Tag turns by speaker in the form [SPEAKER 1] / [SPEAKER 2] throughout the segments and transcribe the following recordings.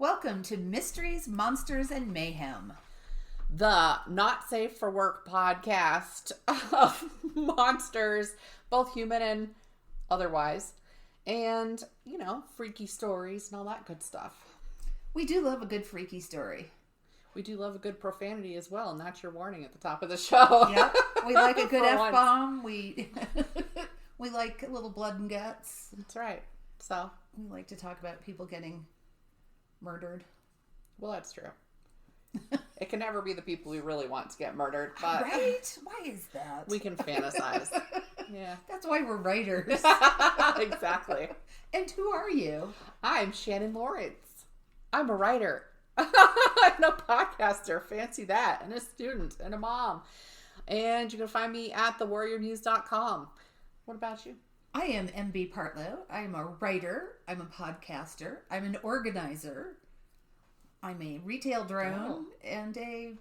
[SPEAKER 1] Welcome to Mysteries, Monsters, and Mayhem.
[SPEAKER 2] The not safe for work podcast of monsters, both human and otherwise. And, you know, freaky stories and all that good stuff.
[SPEAKER 1] We do love a good freaky story.
[SPEAKER 2] We do love a good profanity as well, and that's your warning at the top of the show.
[SPEAKER 1] Yep. We like a good F-bomb. We like a little blood and guts.
[SPEAKER 2] That's right. So
[SPEAKER 1] we like to talk about people getting murdered.
[SPEAKER 2] Well, that's true. It can never be the people we really want to get murdered, but
[SPEAKER 1] right? Why is that?
[SPEAKER 2] We can fantasize. Yeah.
[SPEAKER 1] That's why we're writers.
[SPEAKER 2] Exactly.
[SPEAKER 1] And who are you?
[SPEAKER 2] I'm Shannon Lawrence. I'm a writer. I'm a podcaster, fancy that, and a student, and a mom. And you can find me at thewarriormuse.com. What about you?
[SPEAKER 1] I am MB Partlow. I'm a writer. I'm a podcaster. I'm an organizer. I'm a retail drone and a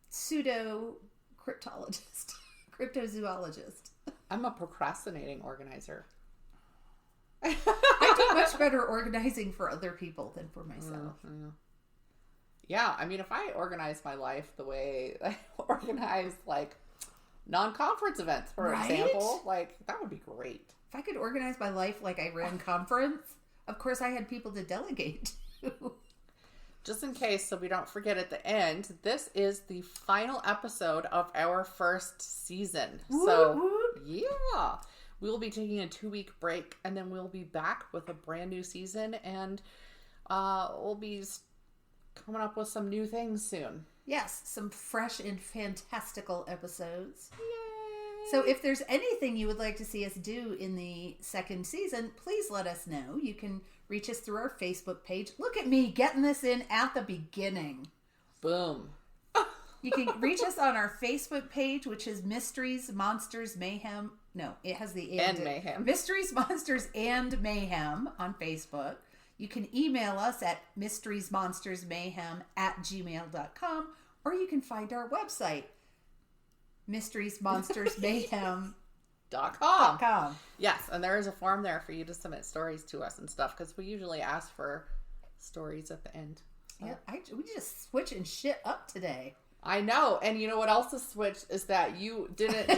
[SPEAKER 1] pseudo-cryptologist, cryptozoologist.
[SPEAKER 2] I'm a procrastinating organizer.
[SPEAKER 1] I do much better organizing for other people than for myself.
[SPEAKER 2] Mm-hmm. Yeah, I mean, if I organize my life the way I organize, like, non-conference events, for example, like, that would be great.
[SPEAKER 1] If I could organize my life like I ran conference, of course I had people to delegate to.
[SPEAKER 2] Just in case, so we don't forget at the end, this is the final episode of our first season. So, yeah. We'll be taking a 2-week break, and then we'll be back with a brand new season, and we'll be coming up with some new things soon.
[SPEAKER 1] Yes, some fresh and fantastical episodes.
[SPEAKER 2] Yay!
[SPEAKER 1] So if there's anything you would like to see us do in the second season, please let us know. You can reach us through our Facebook page. Look at me getting this in at the beginning.
[SPEAKER 2] Boom.
[SPEAKER 1] You can reach us on our Facebook page, which is Mysteries, Monsters, Mayhem. No, it has the
[SPEAKER 2] and Mayhem.
[SPEAKER 1] Mysteries, Monsters, and Mayhem on Facebook. You can email us at mysteriesmonstersmayhem@gmail.com, or you can find our website, mysteriesmonstersmayhem.com.
[SPEAKER 2] Yes, and there is a form there for you to submit stories to us and stuff, because we usually ask for stories at the end. So.
[SPEAKER 1] Yeah, we just switching shit up today.
[SPEAKER 2] I know, and you know what else is switched is that you didn't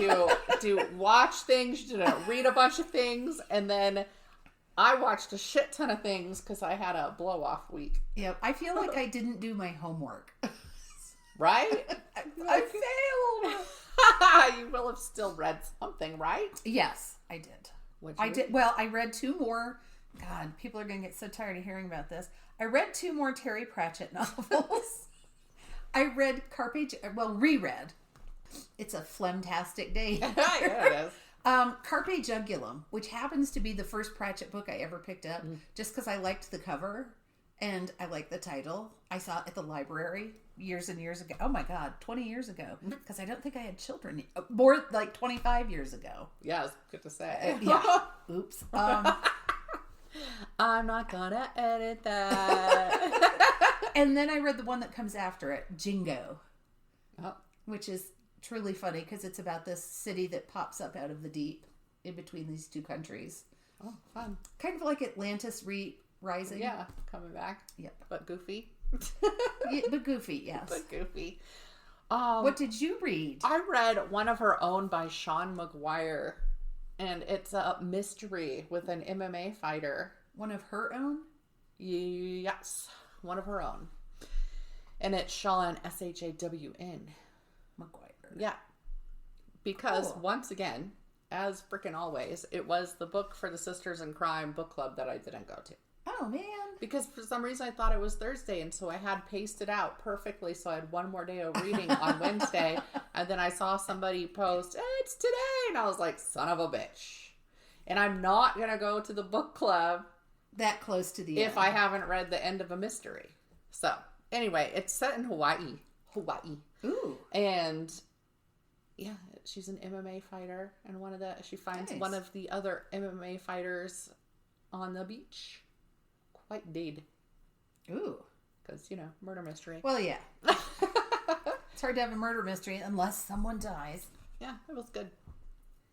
[SPEAKER 2] do watch things, you didn't read a bunch of things, and then I watched a shit ton of things because I had a blow-off week.
[SPEAKER 1] Yeah, I feel like I didn't do my homework.
[SPEAKER 2] Right?
[SPEAKER 1] I failed.
[SPEAKER 2] You will have still read something, right?
[SPEAKER 1] Yes, I did. I did. Well, I read 2 more. God, people are going to get so tired of hearing about this. I read 2 more Terry Pratchett novels. I read reread. It's a phlegmtastic day.
[SPEAKER 2] Yeah, it is.
[SPEAKER 1] Carpe Jugulum, which happens to be the first Pratchett book I ever picked up, just because I liked the cover and I liked the title. I saw it at the library years and years ago. Oh my God, 20 years ago. Because I don't think I had children. More like 25 years ago.
[SPEAKER 2] Yeah, it's good to say.
[SPEAKER 1] Yeah. Oops.
[SPEAKER 2] I'm not gonna edit that.
[SPEAKER 1] And then I read the one that comes after it, Jingo.
[SPEAKER 2] Oh.
[SPEAKER 1] Which is truly funny because it's about this city that pops up out of the deep in between these 2 countries.
[SPEAKER 2] Oh, fun.
[SPEAKER 1] Kind of like Atlantis Rising.
[SPEAKER 2] Yeah, coming back.
[SPEAKER 1] Yep.
[SPEAKER 2] But goofy.
[SPEAKER 1] Yeah, but goofy, yes.
[SPEAKER 2] But goofy.
[SPEAKER 1] What did you read?
[SPEAKER 2] I read One of Her Own by Sean McGuire. And it's a mystery with an MMA fighter.
[SPEAKER 1] One of Her Own?
[SPEAKER 2] Yes. One of Her Own. And it's Sean, SHAWN.
[SPEAKER 1] McGuire.
[SPEAKER 2] Yeah. Because, once again, as frickin' always, it was the book for the Sisters in Crime book club that I didn't go to.
[SPEAKER 1] Oh, man.
[SPEAKER 2] Because for some reason I thought it was Thursday, and so I had paced it out perfectly, so I had one more day of reading on Wednesday, and then I saw somebody post, it's today, and I was like, son of a bitch. And I'm not going to go to the book club
[SPEAKER 1] that close to the
[SPEAKER 2] end if I haven't read the end of a mystery. So, anyway, it's set in Hawaii.
[SPEAKER 1] Ooh.
[SPEAKER 2] And, yeah, she's an MMA fighter, and she finds one of the other MMA fighters on the beach. Quite dead.
[SPEAKER 1] Ooh.
[SPEAKER 2] Because, murder mystery.
[SPEAKER 1] Well, yeah. It's hard to have a murder mystery unless someone dies.
[SPEAKER 2] Yeah, it was good.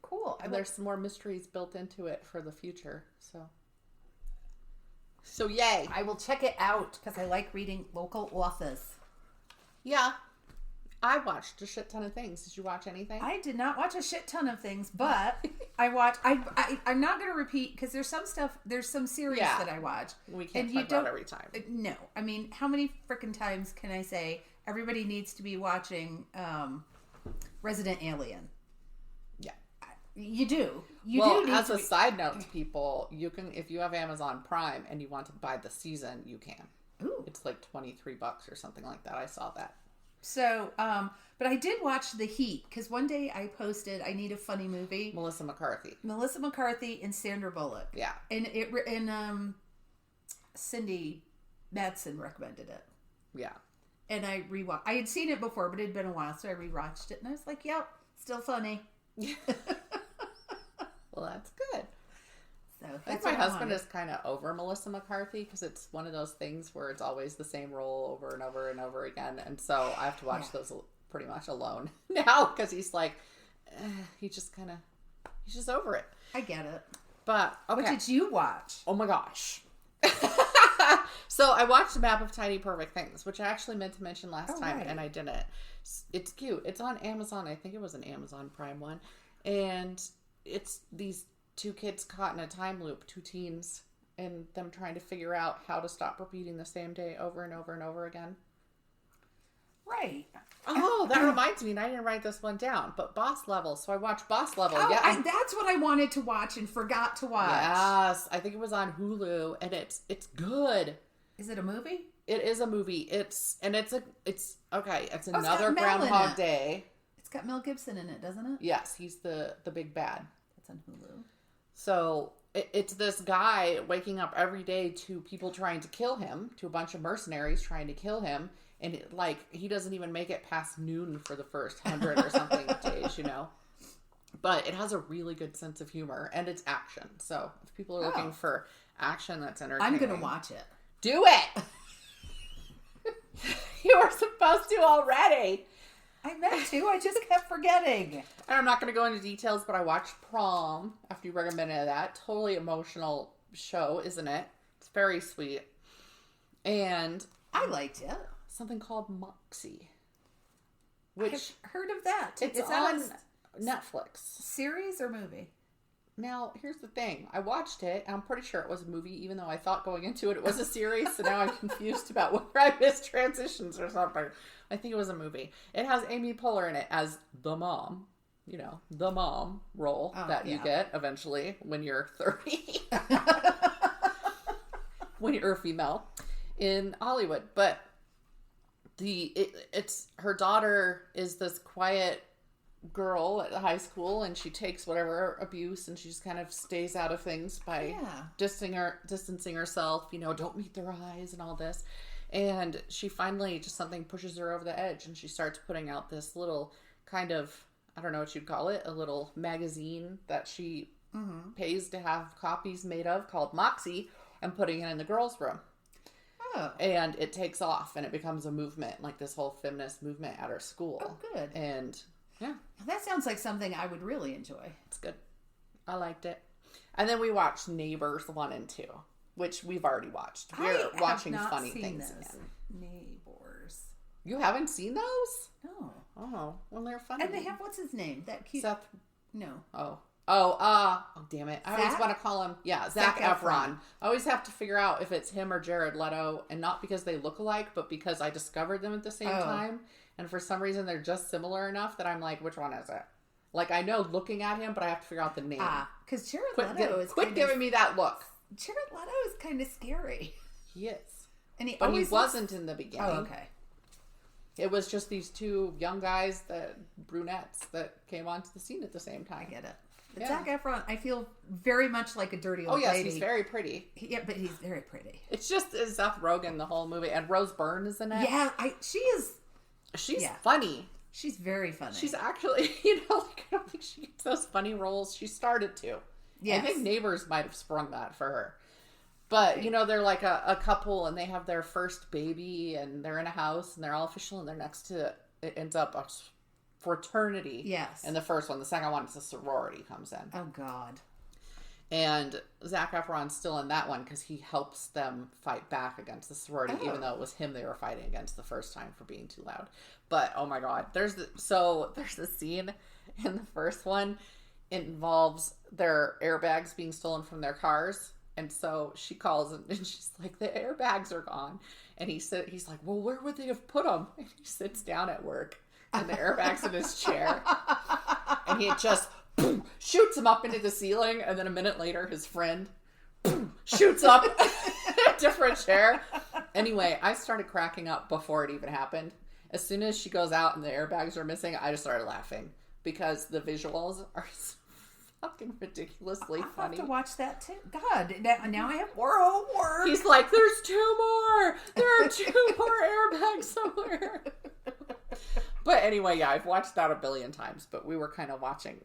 [SPEAKER 1] Cool.
[SPEAKER 2] And there's some more mysteries built into it for the future, so. So yay.
[SPEAKER 1] I will check it out because I like reading local authors.
[SPEAKER 2] Yeah. I watched a shit ton of things. Did you watch anything?
[SPEAKER 1] I did not watch a shit ton of things, but I'm not going to repeat because there's some series that I watch.
[SPEAKER 2] We can't talk about every time.
[SPEAKER 1] No. I mean, how many freaking times can I say everybody needs to be watching Resident Alien?
[SPEAKER 2] Yeah.
[SPEAKER 1] You do.
[SPEAKER 2] As a side note to people, you can, if you have Amazon Prime and you want to buy the season, you can.
[SPEAKER 1] Ooh.
[SPEAKER 2] It's like $23 or something like that. I saw that.
[SPEAKER 1] So, but I did watch The Heat because one day I posted, I need a funny movie.
[SPEAKER 2] Melissa McCarthy
[SPEAKER 1] and Sandra Bullock.
[SPEAKER 2] Yeah.
[SPEAKER 1] And Cindy Madsen recommended it.
[SPEAKER 2] Yeah.
[SPEAKER 1] And I rewatched. I had seen it before, but it had been a while, so I rewatched it, and I was like, "Yep, still funny."
[SPEAKER 2] Well, that's good.
[SPEAKER 1] So
[SPEAKER 2] I think my husband is kind of over Melissa McCarthy because it's one of those things where it's always the same role over and over and over again, and so I have to watch those pretty much alone now because he's like, he's just over it.
[SPEAKER 1] I get it.
[SPEAKER 2] But okay,
[SPEAKER 1] what did you watch?
[SPEAKER 2] Oh my gosh. So I watched a map of tiny perfect things, which I actually meant to mention last time, and I didn't. It's cute. It's on Amazon. I think it was an Amazon Prime one, and it's these two kids caught in a time loop, two teens, and them trying to figure out how to stop repeating the same day over and over and over again.
[SPEAKER 1] Right.
[SPEAKER 2] Oh, that reminds me, and I didn't write this one down, but Boss Level. So I watched Boss Level.
[SPEAKER 1] Oh, yeah, that's what I wanted to watch and forgot to watch.
[SPEAKER 2] Yes, I think it was on Hulu, and it's good.
[SPEAKER 1] Is it a movie?
[SPEAKER 2] It is a movie. It's another Groundhog Day.
[SPEAKER 1] It's got Mel Gibson in it, doesn't it?
[SPEAKER 2] Yes, he's the big bad.
[SPEAKER 1] It's on Hulu.
[SPEAKER 2] So it's this guy waking up every day to people trying to kill him, to a bunch of mercenaries trying to kill him, and he doesn't even make it past noon for the first 100 or something days, But it has a really good sense of humor, and it's action. So if people are looking for action that's entertaining,
[SPEAKER 1] I'm going to watch it.
[SPEAKER 2] Do it! You were supposed to already.
[SPEAKER 1] I meant to. I just kept forgetting.
[SPEAKER 2] And I'm not going to go into details, but I watched Prom after you recommended that. Totally emotional show, isn't it? It's very sweet. And
[SPEAKER 1] I liked it.
[SPEAKER 2] Something called Moxie. Which
[SPEAKER 1] I've heard of that.
[SPEAKER 2] It's on Netflix.
[SPEAKER 1] Series or movie?
[SPEAKER 2] Now, here's the thing. I watched it, and I'm pretty sure it was a movie, even though I thought going into it was a series, so now I'm confused about whether I missed transitions or something. I think it was a movie. It has Amy Poehler in it as the mom. The mom role you get eventually when you're 30. When you're a female in Hollywood. But it's her daughter is this quiet girl at high school, and she takes whatever abuse and she just kind of stays out of things by distancing herself, don't meet their eyes and all this. And she finally just something pushes her over the edge, and she starts putting out this little kind of, I don't know what you'd call it, a little magazine that she pays to have copies made of called Moxie, and putting it in the girls' room. Oh. And it takes off, and it becomes a movement, like this whole feminist movement at her school.
[SPEAKER 1] Oh, good.
[SPEAKER 2] And yeah.
[SPEAKER 1] That sounds like something I would really enjoy.
[SPEAKER 2] It's good. I liked it. And then we watched Neighbors 1 and 2, which we've already watched. We're watching funny things again.
[SPEAKER 1] Neighbors.
[SPEAKER 2] You haven't seen those?
[SPEAKER 1] No.
[SPEAKER 2] Oh, well, they're funny.
[SPEAKER 1] And they have, what's his name? That cute.
[SPEAKER 2] Seth.
[SPEAKER 1] No.
[SPEAKER 2] Oh, damn it. I always want to call him, Zac Efron. I always have to figure out if it's him or Jared Leto, and not because they look alike, but because I discovered them at the same time. And for some reason, they're just similar enough that I'm like, which one is it? Like, I know looking at him, but I have to figure out the name.
[SPEAKER 1] Because Jared Leto is
[SPEAKER 2] Quit giving me that look.
[SPEAKER 1] Jared Leto is kind of scary.
[SPEAKER 2] He is.
[SPEAKER 1] And he
[SPEAKER 2] wasn't in the beginning.
[SPEAKER 1] Oh, okay.
[SPEAKER 2] It was just these two young guys, brunettes, that came onto the scene at the same time.
[SPEAKER 1] I get it. But Zac Efron, I feel very much like a dirty old lady.
[SPEAKER 2] Oh, yes, he's very pretty.
[SPEAKER 1] Yeah, but he's very pretty.
[SPEAKER 2] It's just Seth Rogen the whole movie. And Rose Byrne is in it.
[SPEAKER 1] Yeah, she is.
[SPEAKER 2] She's funny.
[SPEAKER 1] She's very funny.
[SPEAKER 2] She's actually, I don't think she gets those funny roles. She started to. Yes. I think Neighbors might have sprung that for her. But, they're like a couple, and they have their first baby, and they're in a house, and they're all official, and they're next to, it ends up a fraternity.
[SPEAKER 1] Yes.
[SPEAKER 2] And the first one. The second one is a sorority comes in.
[SPEAKER 1] Oh, God.
[SPEAKER 2] And Zac Efron's still in that one because he helps them fight back against the sorority, even though it was him they were fighting against the first time for being too loud. But, oh my God, there's a scene in the first one. It involves their airbags being stolen from their cars. And so she calls and she's like, the airbags are gone. And he's like, well, where would they have put them? And he sits down at work and the airbag's in his chair. And he just boom, shoots him up into the ceiling. And then a minute later, his friend boom, shoots up a different chair. Anyway, I started cracking up before it even happened. As soon as she goes out and the airbags are missing, I just started laughing because the visuals are so fucking ridiculously funny.
[SPEAKER 1] I have to watch that too. God, now I have more homework.
[SPEAKER 2] He's like, there's 2 more. There are 2 more airbags somewhere. But anyway, yeah, I've watched that a billion times, but we were kind of watching,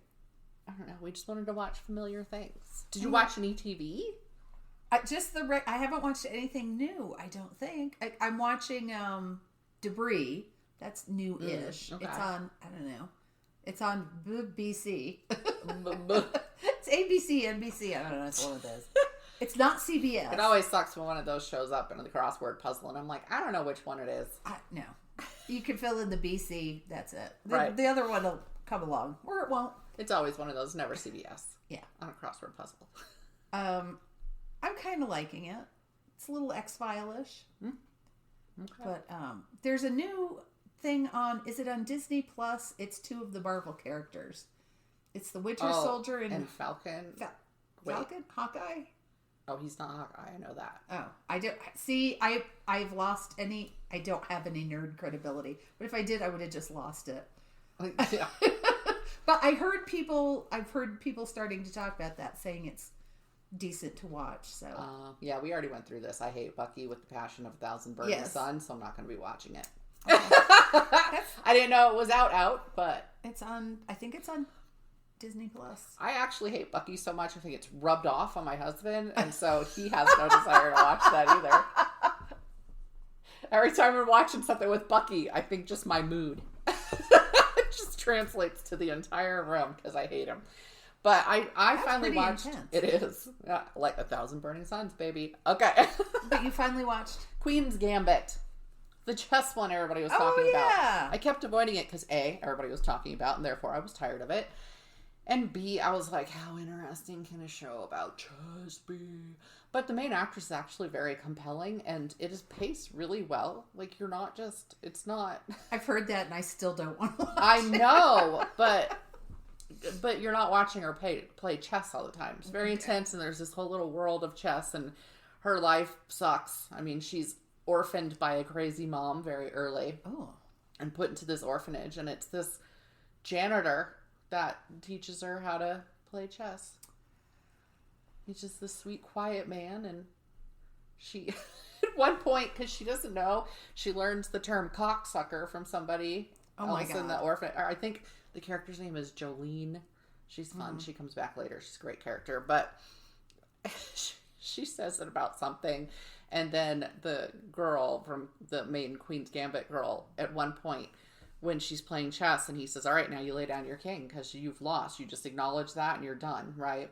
[SPEAKER 2] I don't know, we just wanted to watch familiar things. Did you watch any TV?
[SPEAKER 1] I haven't watched anything new, I don't think. I'm watching Debris. That's new-ish.
[SPEAKER 2] Okay.
[SPEAKER 1] It's on, I don't know. It's on BBC. It's ABC, NBC. I don't know. It's one of those. It's not CBS.
[SPEAKER 2] It always sucks when one of those shows up in the crossword puzzle, and I'm like, I don't know which one it is.
[SPEAKER 1] No. You can fill in the BC. That's it.
[SPEAKER 2] Right.
[SPEAKER 1] The other one will come along, or it won't.
[SPEAKER 2] It's always one of those, never CBS.
[SPEAKER 1] Yeah.
[SPEAKER 2] On a crossword puzzle.
[SPEAKER 1] I'm kind of liking it. It's a little X-File-ish.
[SPEAKER 2] Okay.
[SPEAKER 1] But there's a new thing on, is it on Disney Plus? It's 2 of the Marvel characters. It's the Winter Soldier and
[SPEAKER 2] Falcon.
[SPEAKER 1] Falcon? Hawkeye?
[SPEAKER 2] Oh, he's not Hawkeye. I know that.
[SPEAKER 1] Oh, I don't see. I've lost any. I don't have any nerd credibility. But if I did, I would have just lost it.
[SPEAKER 2] Yeah.
[SPEAKER 1] But I've heard people starting to talk about that, saying it's decent to watch. So
[SPEAKER 2] yeah, we already went through this. I hate Bucky with the passion of 1,000 burning suns, so I'm not going to be watching it. Okay. I didn't know it was out, but
[SPEAKER 1] it's on. I think it's on Disney Plus.
[SPEAKER 2] I actually hate Bucky so much. I think it's rubbed off on my husband, and so he has no desire to watch that either. Every time we're watching something with Bucky, I think just my mood it just translates to the entire room because I hate him. But I finally watched.
[SPEAKER 1] Intense.
[SPEAKER 2] It is like 1,000 burning suns, baby. Okay.
[SPEAKER 1] But you finally watched
[SPEAKER 2] Queen's Gambit. The chess one everybody was talking
[SPEAKER 1] yeah.
[SPEAKER 2] about. I kept avoiding it because A, everybody was talking about, and therefore I was tired of it. And B, I was like, how interesting can a show about chess be? But the main actress is actually very compelling, and it is paced really well. Like, you're not just, it's not...
[SPEAKER 1] I've heard that, and I still don't want to watch
[SPEAKER 2] I know, but you're not watching her play chess all the time. It's very intense, and there's this whole little world of chess, and her life sucks. I mean, she's orphaned by a crazy mom very early.
[SPEAKER 1] Oh.
[SPEAKER 2] And put into this orphanage, and it's this janitor that teaches her how to play chess. He's just this sweet, quiet man, and she, at one point, because she doesn't know, she learns the term cocksucker from somebody else in the orphan. Or I think the character's name is Jolene. She's fun. She comes back later. She's a great character, but she says it about something, and then the girl from the main Queen's Gambit girl, at one point, when she's playing chess, and he says, all right, now you lay down your king because you've lost. You just acknowledge that and you're done, right?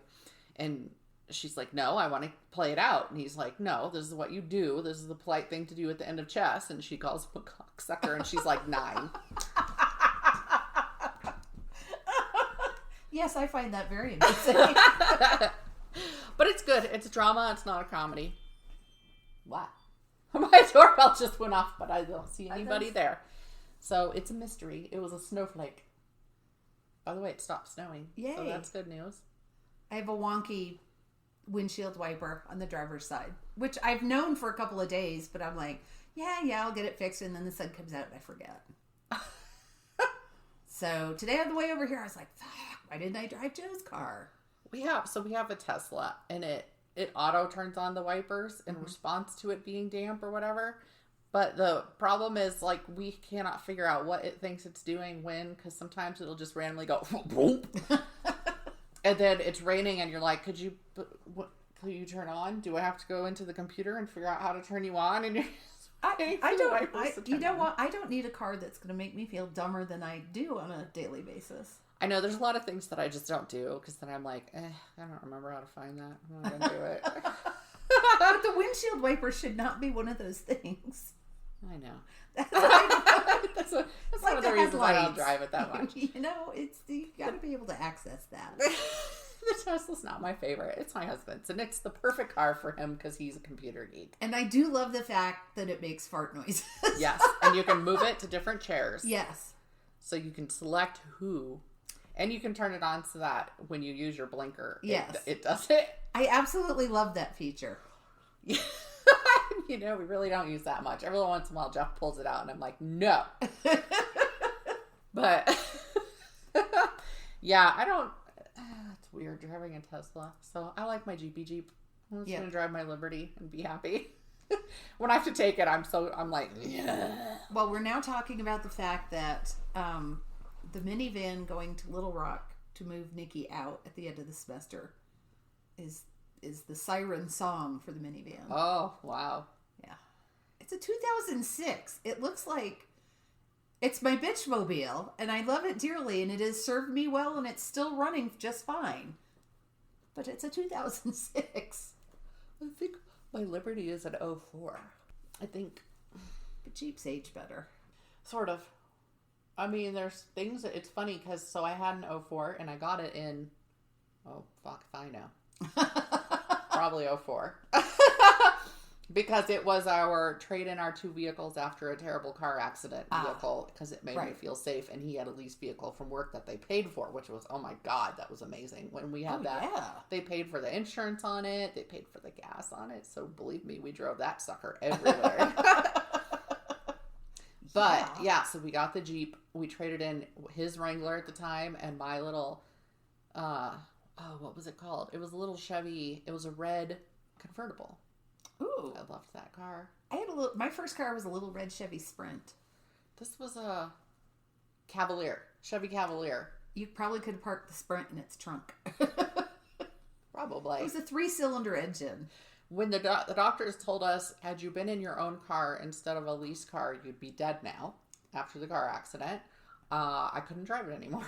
[SPEAKER 2] And she's like, no, I want to play it out. And he's like, no, this is what you do. This is the polite thing to do at the end of chess. And she calls him a cocksucker, and she's like 9.
[SPEAKER 1] Yes, I find that very amusing.
[SPEAKER 2] But it's good. It's a drama. It's not a comedy. What? My doorbell just went off, but I don't see anybody there. So it's a mystery. It was a snowflake. By the way, it stopped snowing.
[SPEAKER 1] Yay.
[SPEAKER 2] So that's good news.
[SPEAKER 1] I have a wonky windshield wiper on the driver's side, which I've known for a couple of days, but I'm like, yeah, I'll get it fixed. And then the sun comes out and I forget. So today on the way over here, I was like, fuck, why didn't I drive Joe's car?
[SPEAKER 2] We have a Tesla, and it auto turns on the wipers in response to it being damp or whatever. But the problem is, like, we cannot figure out what it thinks it's doing when, because sometimes it'll just randomly go, and then it's raining, and you're like, could you turn on? Do I have to go into the computer and figure out how to turn you on? And
[SPEAKER 1] you know what? I don't need a car that's going to make me feel dumber than I do on a daily basis.
[SPEAKER 2] I know there's a lot of things that I just don't do because then I'm like, I don't remember how to find that. I'm not going to do it.
[SPEAKER 1] But the windshield wiper should not be one of those things.
[SPEAKER 2] I know.
[SPEAKER 1] That's
[SPEAKER 2] That's
[SPEAKER 1] like
[SPEAKER 2] one of the reasons I don't drive it that much.
[SPEAKER 1] You know, you got to be able to access that.
[SPEAKER 2] The Tesla's not my favorite. It's my husband's. And it's the perfect car for him because he's a computer geek.
[SPEAKER 1] And I do love the fact that it makes fart noises.
[SPEAKER 2] Yes. And you can move it to different chairs.
[SPEAKER 1] Yes.
[SPEAKER 2] So you can select who. And you can turn it on so that when you use your blinker,
[SPEAKER 1] yes,
[SPEAKER 2] it does it.
[SPEAKER 1] I absolutely love that feature.
[SPEAKER 2] You know, we really don't use that much. Every once in a while, Jeff pulls it out, and I'm like, no. But, yeah, I don't... It's weird driving a Tesla. So I like my Jeepy Jeep. I'm just going to drive my Liberty and be happy. When I have to take it, I'm like, yeah.
[SPEAKER 1] Well, we're now talking about the fact that the minivan going to Little Rock to move Nikki out at the end of the semester is the siren song for the minivan.
[SPEAKER 2] Oh, wow.
[SPEAKER 1] Yeah. It's a 2006. It looks like it's my bitch mobile, and I love it dearly, and it has served me well, and it's still running just fine. But it's a 2006.
[SPEAKER 2] I think my Liberty is an 04. I think.
[SPEAKER 1] But Jeeps age better.
[SPEAKER 2] Sort of. I mean, there's things that it's funny because so I had an 04 and I got it in, oh, fuck if I know. Probably 04. Because it was our trade-in our two vehicles after a terrible car accident vehicle because it made me feel safe, and he had a lease vehicle from work that they paid for, which was, oh my God, that was amazing. When we had they paid for the insurance on it, they paid for the gas on it, so believe me, we drove that sucker everywhere. But yeah, so we got the Jeep. We traded in his Wrangler at the time and my little, what was it called? It was a little Chevy. It was a red convertible.
[SPEAKER 1] Ooh,
[SPEAKER 2] I loved that car.
[SPEAKER 1] My first car was a little red Chevy Sprint.
[SPEAKER 2] This was a Cavalier, Chevy Cavalier.
[SPEAKER 1] You probably could have parked the Sprint in its trunk.
[SPEAKER 2] Probably.
[SPEAKER 1] It was a 3-cylinder engine.
[SPEAKER 2] When the doctors told us, had you been in your own car instead of a lease car, you'd be dead now after the car accident. I couldn't drive it anymore.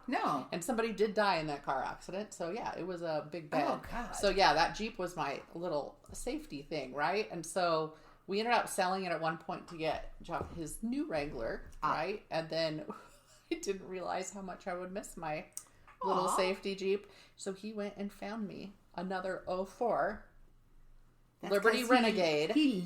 [SPEAKER 1] No.
[SPEAKER 2] And somebody did die in that car accident. So, yeah, it was a big bang.
[SPEAKER 1] Oh, God.
[SPEAKER 2] So, yeah, that Jeep was my little safety thing, right? And so we ended up selling it at one point to get Jeff his new Wrangler, right? And then I didn't realize how much I would miss my little safety Jeep. So he went and found me another 04 Liberty Renegade.
[SPEAKER 1] He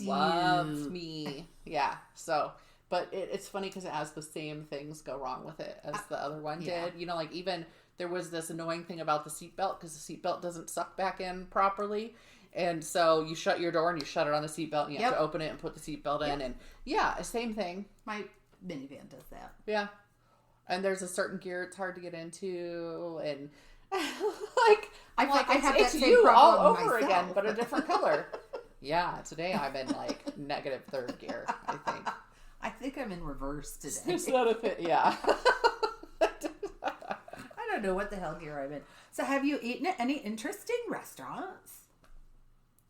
[SPEAKER 2] loves me. Yeah. So, but it's funny because it has the same things go wrong with it as the other one did. You know, like even there was this annoying thing about the seatbelt because the seatbelt doesn't suck back in properly. And so you shut your door and you shut it on the seatbelt and you have to open it and put the seatbelt in. And yeah, same thing.
[SPEAKER 1] My minivan does that.
[SPEAKER 2] Yeah. And there's a certain gear it's hard to get into and... like I have it's that same you all over myself. Again, but a different color. Yeah, today I'm in like negative third gear.
[SPEAKER 1] I think I'm in reverse today.
[SPEAKER 2] Is that a thing? Yeah.
[SPEAKER 1] I don't know what the hell gear I'm in. So, have you eaten at any interesting restaurants?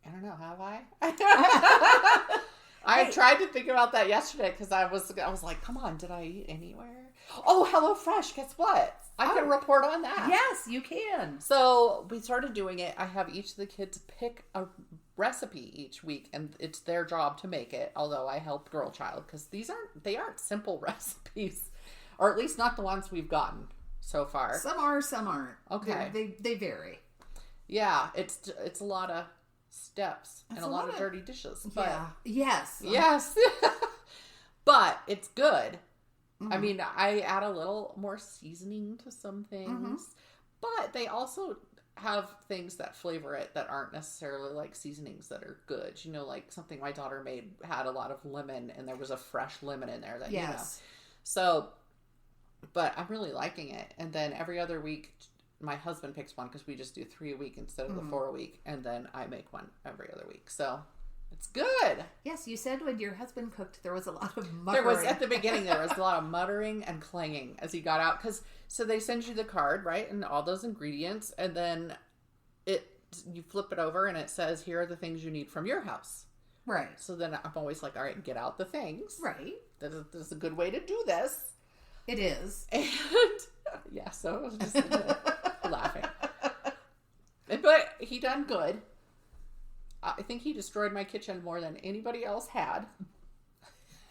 [SPEAKER 2] I don't know. Have I? I tried to think about that yesterday because I was like, come on, did I eat anywhere? Oh, HelloFresh. Guess what? I can report on that.
[SPEAKER 1] Yes, you can.
[SPEAKER 2] So we started doing it. I have each of the kids pick a recipe each week, and it's their job to make it. Although I help Girl Child because they aren't simple recipes, or at least not the ones we've gotten so far.
[SPEAKER 1] Some are, some aren't.
[SPEAKER 2] Okay,
[SPEAKER 1] they vary.
[SPEAKER 2] Yeah, it's a lot of steps and a lot of dirty dishes. But
[SPEAKER 1] yes.
[SPEAKER 2] But it's good. I mean, I add a little more seasoning to some things, but they also have things that flavor it that aren't necessarily like seasonings that are good. You know, like something my daughter made had a lot of lemon and there was a fresh lemon in there that, you know. So, but I'm really liking it. And then every other week, my husband picks one because we just do 3 a week instead of the 4 a week. And then I make one every other week. So it's good.
[SPEAKER 1] Yes, you said when your husband cooked, there was a lot of muttering.
[SPEAKER 2] There was, at the beginning, there was a lot of muttering and clanging as he got out. So they send you the card, right? And all those ingredients. And then you flip it over and it says, here are the things you need from your house.
[SPEAKER 1] Right.
[SPEAKER 2] So then I'm always like, all right, get out the things.
[SPEAKER 1] Right.
[SPEAKER 2] This is a good way to do this.
[SPEAKER 1] It is.
[SPEAKER 2] And yeah, so I was just laughing. But he done good. I think he destroyed my kitchen more than anybody else had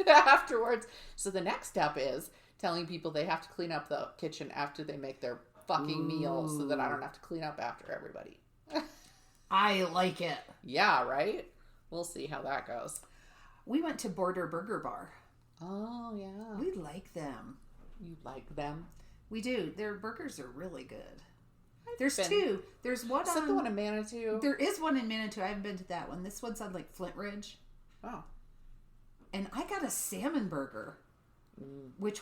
[SPEAKER 2] afterwards. So the next step is telling people they have to clean up the kitchen after they make their fucking meal so that I don't have to clean up after everybody.
[SPEAKER 1] I like it.
[SPEAKER 2] Yeah, right? We'll see how that goes.
[SPEAKER 1] We went to Border Burger Bar.
[SPEAKER 2] Oh, yeah.
[SPEAKER 1] We like them.
[SPEAKER 2] You like them?
[SPEAKER 1] We do. Their burgers are really good. There's two. There's one
[SPEAKER 2] Is that the one in Manitou?
[SPEAKER 1] There is one in Manitou. I haven't been to that one. This one's on like Flint Ridge.
[SPEAKER 2] Oh.
[SPEAKER 1] And I got a salmon burger, which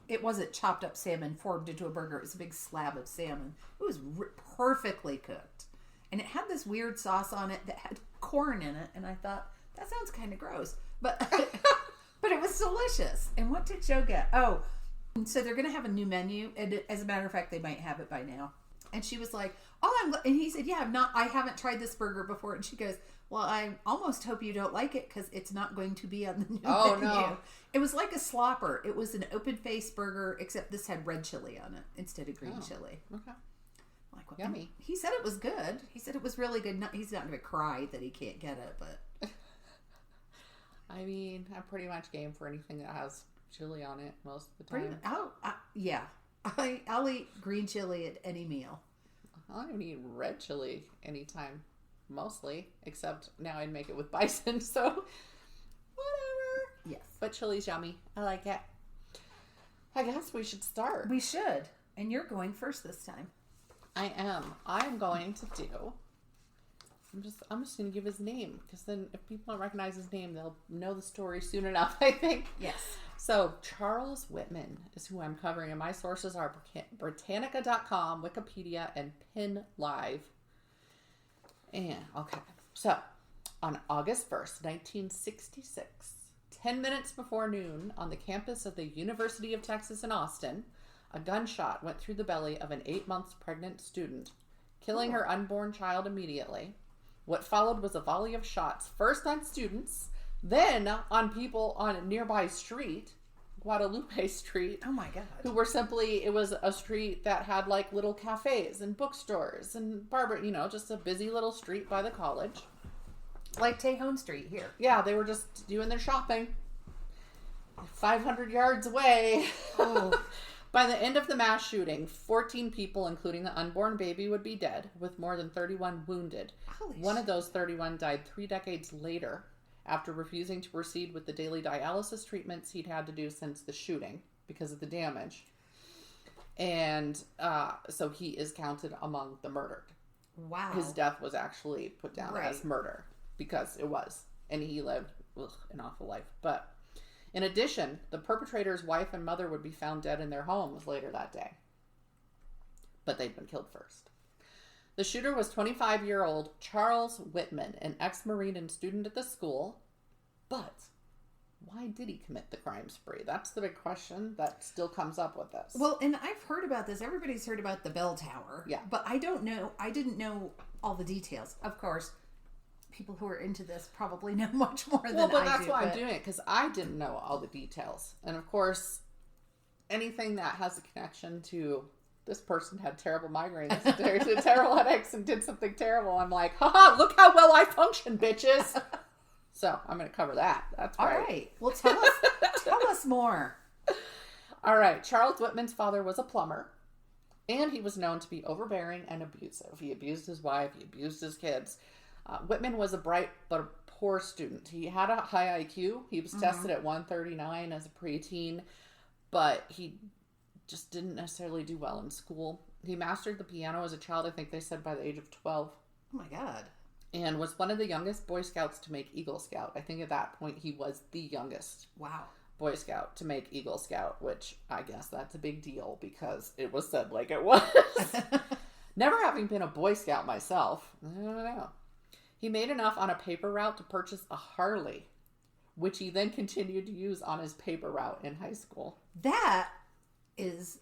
[SPEAKER 1] it wasn't chopped up salmon formed into a burger. It was a big slab of salmon. It was perfectly cooked. And it had this weird sauce on it that had corn in it. And I thought, that sounds kind of gross. But but it was delicious. And what did Joe get? Oh, so they're going to have a new menu. And as a matter of fact, they might have it by now. And she was like, and he said, yeah, I haven't tried this burger before. And she goes, well, I almost hope you don't like it because it's not going to be on the new menu. No. It was like a slopper. It was an open-faced burger, except this had red chili on it instead of green chili.
[SPEAKER 2] Okay.
[SPEAKER 1] Like, well,
[SPEAKER 2] yummy.
[SPEAKER 1] He said it was good. He said it was really good. He's not going to cry that he can't get it, but...
[SPEAKER 2] I mean, I'm pretty much game for anything that has chili on it most of the time.
[SPEAKER 1] Yeah. I'll eat green chili at any meal.
[SPEAKER 2] I'll even eat red chili anytime, mostly, except now I'd make it with bison, so whatever.
[SPEAKER 1] Yes.
[SPEAKER 2] But chili's yummy. I like it. I guess we should start.
[SPEAKER 1] We should. And you're going first this time.
[SPEAKER 2] I am. I'm going to do... I'm just going to give his name, because then if people don't recognize his name, they'll know the story soon enough, I think.
[SPEAKER 1] Yes.
[SPEAKER 2] So, Charles Whitman is who I'm covering, and my sources are Britannica.com, Wikipedia, and Penn Live. And, okay. So, on August 1st, 1966, 10 minutes before noon, on the campus of the University of Texas in Austin, a gunshot went through the belly of an 8 months pregnant student, killing her unborn child immediately. What followed was a volley of shots, first on students, then on people on a nearby street, Guadalupe Street.
[SPEAKER 1] Oh my God.
[SPEAKER 2] Who were it was a street that had like little cafes and bookstores and just a busy little street by the college.
[SPEAKER 1] Like Tejon Street here.
[SPEAKER 2] Yeah, they were just doing their shopping. 500 yards away.
[SPEAKER 1] Oh.
[SPEAKER 2] By the end of the mass shooting, 14 people, including the unborn baby, would be dead, with more than 31 wounded. One of those 31 died 3 decades later, after refusing to proceed with the daily dialysis treatments he'd had to do since the shooting, because of the damage. And so he is counted among the murdered.
[SPEAKER 1] Wow.
[SPEAKER 2] His death was actually put down as murder, because it was. And he lived an awful life. But... in addition, the perpetrator's wife and mother would be found dead in their homes later that day. But they'd been killed first. The shooter was 25-year-old Charles Whitman, an ex-Marine and student at the school. But why did he commit the crime spree? That's the big question that still comes up with this.
[SPEAKER 1] Well, and I've heard about this. Everybody's heard about the bell tower.
[SPEAKER 2] Yeah.
[SPEAKER 1] But I don't know. I didn't know all the details. Of course, people who are into this probably know much more than I do.
[SPEAKER 2] Well, but that's why I'm doing it, because I didn't know all the details. And of course, anything that has a connection to this person had terrible migraines, terrible headaches, and did something terrible, I'm like, haha, look how well I function, bitches. So I'm going to cover that. That's right.
[SPEAKER 1] All right. Well, tell us more.
[SPEAKER 2] All right. Charles Whitman's father was a plumber, and he was known to be overbearing and abusive. He abused his wife. He abused his kids. Whitman was a bright but a poor student. He had a high IQ. He was tested at 139 as a preteen, but he just didn't necessarily do well in school. He mastered the piano as a child, I think they said by the age of 12.
[SPEAKER 1] Oh my God.
[SPEAKER 2] And was one of the youngest Boy Scouts to make Eagle Scout. I think at that point he was the youngest Boy Scout to make Eagle Scout, which I guess that's a big deal because it was said like it was. Never having been a Boy Scout myself, I don't know. He made enough on a paper route to purchase a Harley, which he then continued to use on his paper route in high school.
[SPEAKER 1] That is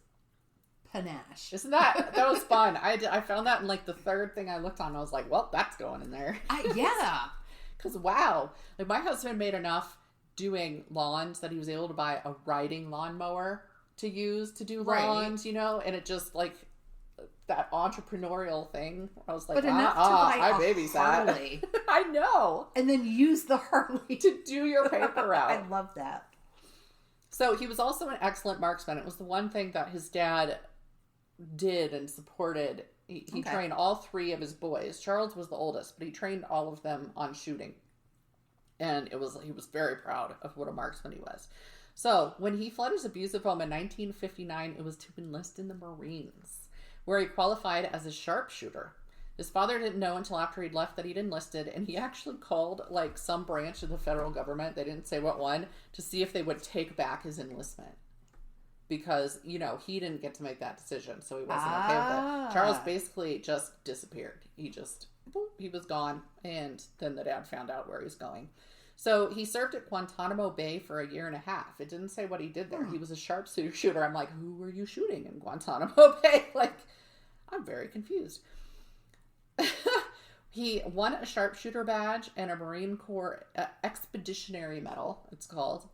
[SPEAKER 1] panache.
[SPEAKER 2] Isn't that was fun. I found that in like the third thing I looked on. I was like, well, that's going in there.
[SPEAKER 1] Yeah.
[SPEAKER 2] Because wow. Like my husband made enough doing lawns that he was able to buy a riding lawnmower to use to do
[SPEAKER 1] Right.
[SPEAKER 2] lawns, and it just like that entrepreneurial thing. I was like,
[SPEAKER 1] But enough to buy
[SPEAKER 2] I
[SPEAKER 1] a
[SPEAKER 2] babysat.
[SPEAKER 1] Harley.
[SPEAKER 2] I know.
[SPEAKER 1] And then use the Harley
[SPEAKER 2] To do your paper route.
[SPEAKER 1] I love that.
[SPEAKER 2] So he was also an excellent marksman. It was the one thing that his dad did and supported. He trained all 3 of his boys. Charles was the oldest, but he trained all of them on shooting. And he was very proud of what a marksman he was. So when he fled his abusive home in 1959, it was to enlist in the Marines, where he qualified as a sharpshooter. His father didn't know until after he'd left that he'd enlisted, and he actually called like some branch of the federal government, they didn't say what one, to see if they would take back his enlistment. Because, he didn't get to make that decision, so he wasn't okay with it. Charles basically just disappeared. He was gone, and then the dad found out where he was going. So he served at Guantanamo Bay for a year and a half. It didn't say what he did there. He was a sharpshooter. I'm like, who were you shooting in Guantanamo Bay? Like, I'm very confused. He won a sharpshooter badge and a Marine Corps Expeditionary Medal, it's called,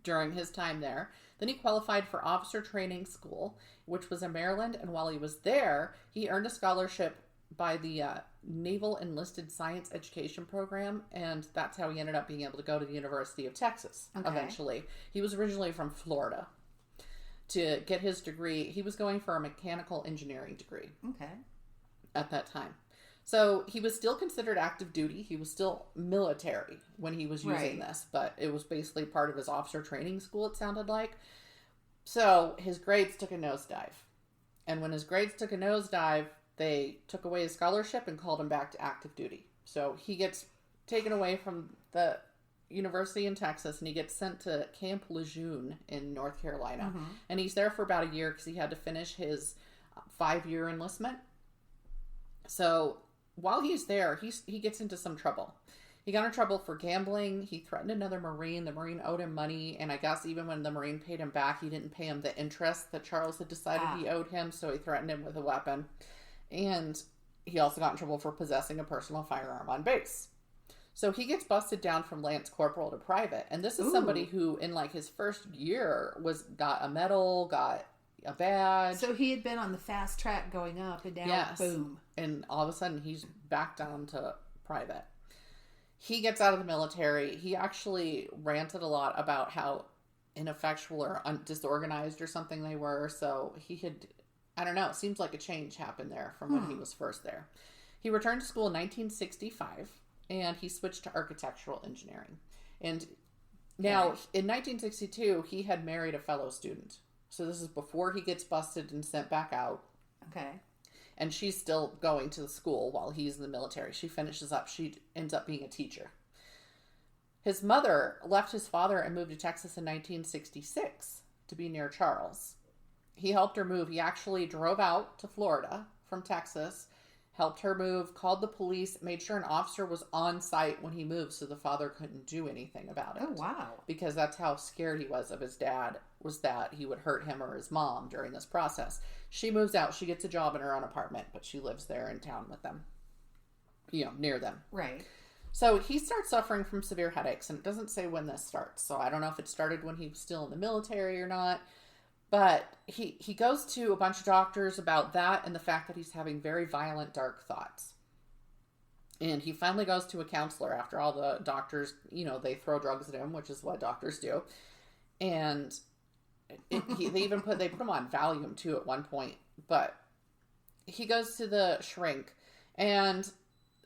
[SPEAKER 2] during his time there. Then he qualified for officer training school, which was in Maryland. And while he was there, he earned a scholarship by the Naval Enlisted Science Education Program. And that's how he ended up being able to go to the University of Texas eventually. He was originally from Florida. To get his degree, he was going for a mechanical engineering degree.
[SPEAKER 1] Okay.
[SPEAKER 2] At that time. So he was still considered active duty. He was still military when he was using this, but it was basically part of his officer training school, it sounded like. So his grades took a nosedive. And when his grades took a nosedive, they took away his scholarship and called him back to active duty. So he gets taken away from the university in Texas and he gets sent to Camp Lejeune in North Carolina. And he's there for about a year because he had to finish his 5-year enlistment. So while he's there, he gets into some trouble. He got in trouble for gambling. He threatened another Marine. The Marine owed him money. And I guess even when the Marine paid him back, he didn't pay him the interest that Charles had decided he owed him. So he threatened him with a weapon. And he also got in trouble for possessing a personal firearm on base. So he gets busted down from Lance Corporal to private. And this is somebody who, in like his first year, got a medal, got a badge.
[SPEAKER 1] So he had been on the fast track going up, and now boom.
[SPEAKER 2] And all of a sudden he's back down to private. He gets out of the military. He actually ranted a lot about how ineffectual or disorganized or something they were. So he had, I don't know, it seems like a change happened there from when he was first there. He returned to school in 1965 and he switched to architectural engineering. And now in 1962, he had married a fellow student. So this is before he gets busted and sent back out.
[SPEAKER 1] Okay.
[SPEAKER 2] And she's still going to the school while he's in the military. She finishes up. She ends up being a teacher. His mother left his father and moved to Texas in 1966 to be near Charles. He helped her move. He actually drove out to Florida from Texas, helped her move, called the police, made sure an officer was on site when he moved so the father couldn't do anything about it.
[SPEAKER 1] Oh, wow.
[SPEAKER 2] Because that's how scared he was of his dad, was that he would hurt him or his mom during this process. She moves out. She gets a job in her own apartment, but she lives there in town with them, near them.
[SPEAKER 1] Right.
[SPEAKER 2] So he starts suffering from severe headaches, and it doesn't say when this starts. So I don't know if it started when he was still in the military or not. But he goes to a bunch of doctors about that and the fact that he's having very violent, dark thoughts. And he finally goes to a counselor after all the doctors, they throw drugs at him, which is what doctors do. And they put him on Valium too at one point. But he goes to the shrink, and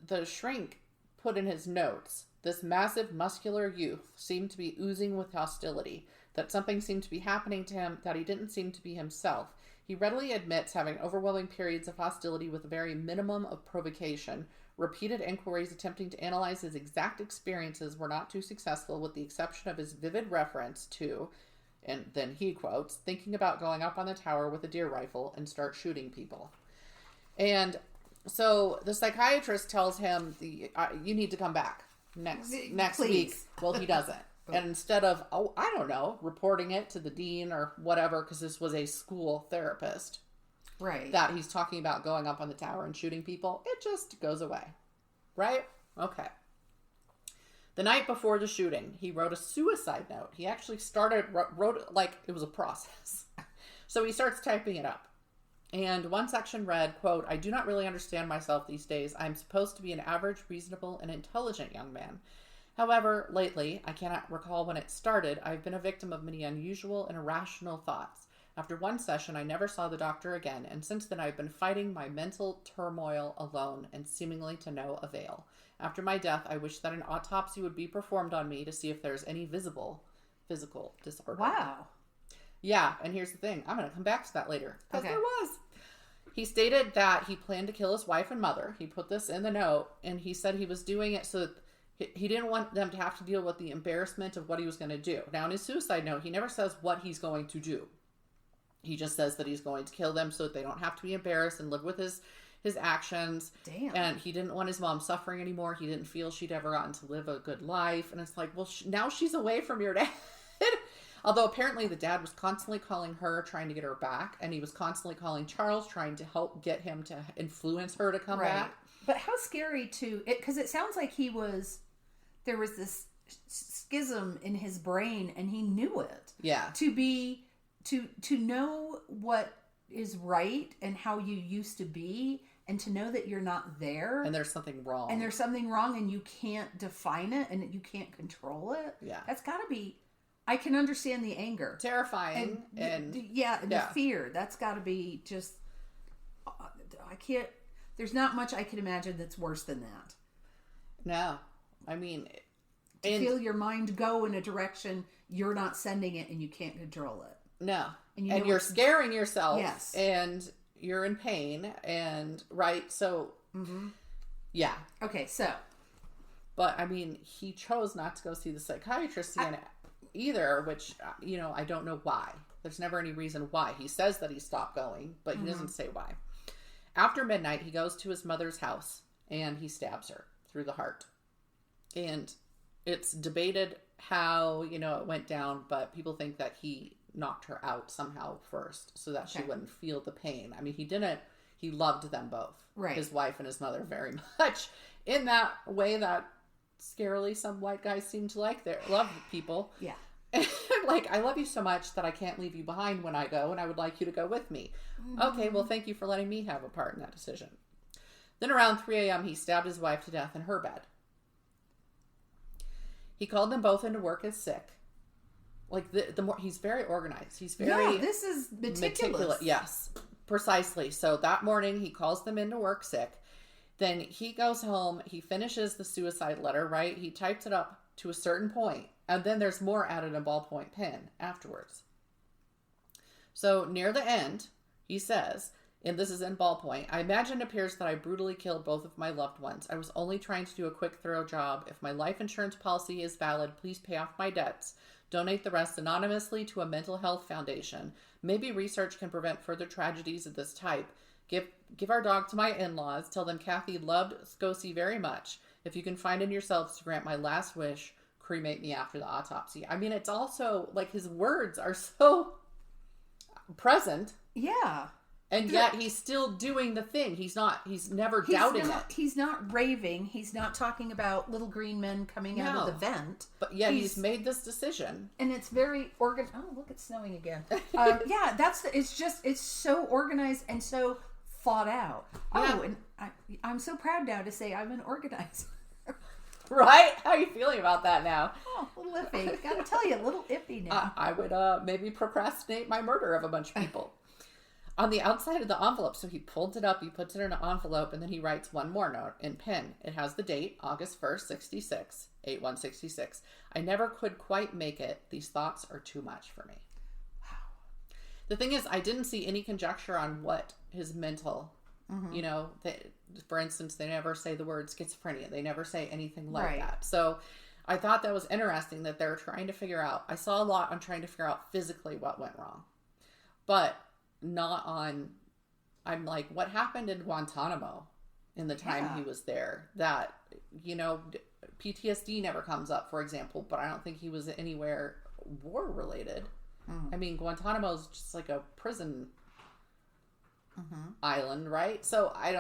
[SPEAKER 2] the shrink put in his notes, this massive muscular youth seemed to be oozing with hostility, that something seemed to be happening to him, that he didn't seem to be himself. He readily admits having overwhelming periods of hostility with a very minimum of provocation. Repeated inquiries attempting to analyze his exact experiences were not too successful, with the exception of his vivid reference to, and then he quotes, thinking about going up on the tower with a deer rifle and start shooting people. And so the psychiatrist tells him, you need to come back next week. Well, he doesn't. And instead of, reporting it to the dean or whatever, because this was a school therapist,
[SPEAKER 1] right,
[SPEAKER 2] that he's talking about going up on the tower and shooting people, it just goes away. Right? Okay. The night before the shooting, he wrote a suicide note. He actually wrote it like it was a process. So he starts typing it up. And one section read, quote, "I do not really understand myself these days. I'm supposed to be an average, reasonable, and intelligent young man. However, lately, I cannot recall when it started, I've been a victim of many unusual and irrational thoughts. After one session, I never saw the doctor again, and since then I've been fighting my mental turmoil alone and seemingly to no avail. After my death, I wish that an autopsy would be performed on me to see if there's any visible physical disorder."
[SPEAKER 1] Wow.
[SPEAKER 2] Yeah, and here's the thing. I'm going to come back to that later. Because
[SPEAKER 1] Okay.
[SPEAKER 2] there was. He stated that he planned to kill his wife and mother. He put this in the note, and he said he was doing it so that he didn't want them to have to deal with the embarrassment of what he was going to do. Now, in his suicide note, he never says what he's going to do. He just says that he's going to kill them so that they don't have to be embarrassed and live with his actions.
[SPEAKER 1] Damn.
[SPEAKER 2] And he didn't want his mom suffering anymore. He didn't feel she'd ever gotten to live a good life. And it's like, well, now she's away from your dad. Although apparently the dad was constantly calling her, trying to get her back. And he was constantly calling Charles, trying to help get him to influence her to come back.
[SPEAKER 1] But how scary because it sounds like there was this schism in his brain and he knew it.
[SPEAKER 2] Yeah.
[SPEAKER 1] To know what is right and how you used to be and to know that you're not there.
[SPEAKER 2] And there's something wrong.
[SPEAKER 1] And you can't define it and you can't control it.
[SPEAKER 2] Yeah.
[SPEAKER 1] That's got to be, I can understand the anger.
[SPEAKER 2] Terrifying. And
[SPEAKER 1] the fear. That's got to be just, there's not much I can imagine that's worse than that.
[SPEAKER 2] No. I mean,
[SPEAKER 1] to feel your mind go in a direction you're not sending it and you can't control it.
[SPEAKER 2] No. And you're scaring yourself.
[SPEAKER 1] Yes.
[SPEAKER 2] And you're in pain. And, right? So, yeah.
[SPEAKER 1] Okay, so.
[SPEAKER 2] But, I mean, he chose not to go see the psychiatrist either, which, I don't know why. There's never any reason why. He says that he stopped going, but he doesn't say why. After midnight, he goes to his mother's house and he stabs her through the heart. And it's debated how, it went down, but people think that he knocked her out somehow first so that she wouldn't feel the pain. I mean, he loved them both.
[SPEAKER 1] Right.
[SPEAKER 2] His wife and his mother very much in that way that scarily some white guys seem to love people.
[SPEAKER 1] Yeah.
[SPEAKER 2] Like, I love you so much that I can't leave you behind when I go and I would like you to go with me. Okay, well, thank you for letting me have a part in that decision. Then around 3 a.m., he stabbed his wife to death in her bed. He called them both into work as sick. Like, the more he's very organized. He's very
[SPEAKER 1] this is meticulous.
[SPEAKER 2] Yes, precisely. So that morning, he calls them into work sick. Then he goes home. He finishes the suicide letter, right? He types it up to a certain point, and then there's more added in ballpoint pen afterwards. So near the end, he says, and this is in ballpoint, "I imagine it appears that I brutally killed both of my loved ones. I was only trying to do a quick, thorough job. If my life insurance policy is valid, please pay off my debts. Donate the rest anonymously to a mental health foundation. Maybe research can prevent further tragedies of this type. Give our dog to my in-laws. Tell them Kathy loved Scosi very much. If you can find in yourselves to grant my last wish, cremate me after the autopsy." I mean, it's also like his words are so present.
[SPEAKER 1] Yeah.
[SPEAKER 2] And yet he's still doing the thing. He's never doubting it.
[SPEAKER 1] He's not raving. He's not talking about little green men coming out of the vent.
[SPEAKER 2] But yet he's made this decision.
[SPEAKER 1] And it's very organized. Oh, look, it's snowing again. Yeah, it's so organized and so thought out.
[SPEAKER 2] Yeah.
[SPEAKER 1] Oh, and I'm so proud now to say I'm an organizer.
[SPEAKER 2] Right? How are you feeling about that now?
[SPEAKER 1] Oh, a little iffy. Gotta tell you, a little iffy now.
[SPEAKER 2] I would maybe procrastinate my murder of a bunch of people. On the outside of the envelope, so he pulled it up, he puts it in an envelope, and then he writes one more note in pen. It has the date, August 1st, 66, 8/1/66. "I never could quite make it. These thoughts are too much for me." Wow. The thing is, I didn't see any conjecture on what his mental, for instance, they never say the word schizophrenia. They never say anything like that. So I thought that was interesting that they're trying to figure out, I saw a lot on trying to figure out physically what went wrong. But not on, I'm like, what happened in Guantanamo in the time he was there? That, PTSD never comes up, for example, but I don't think he was anywhere war related. I mean, Guantanamo is just like a prison island, right? So I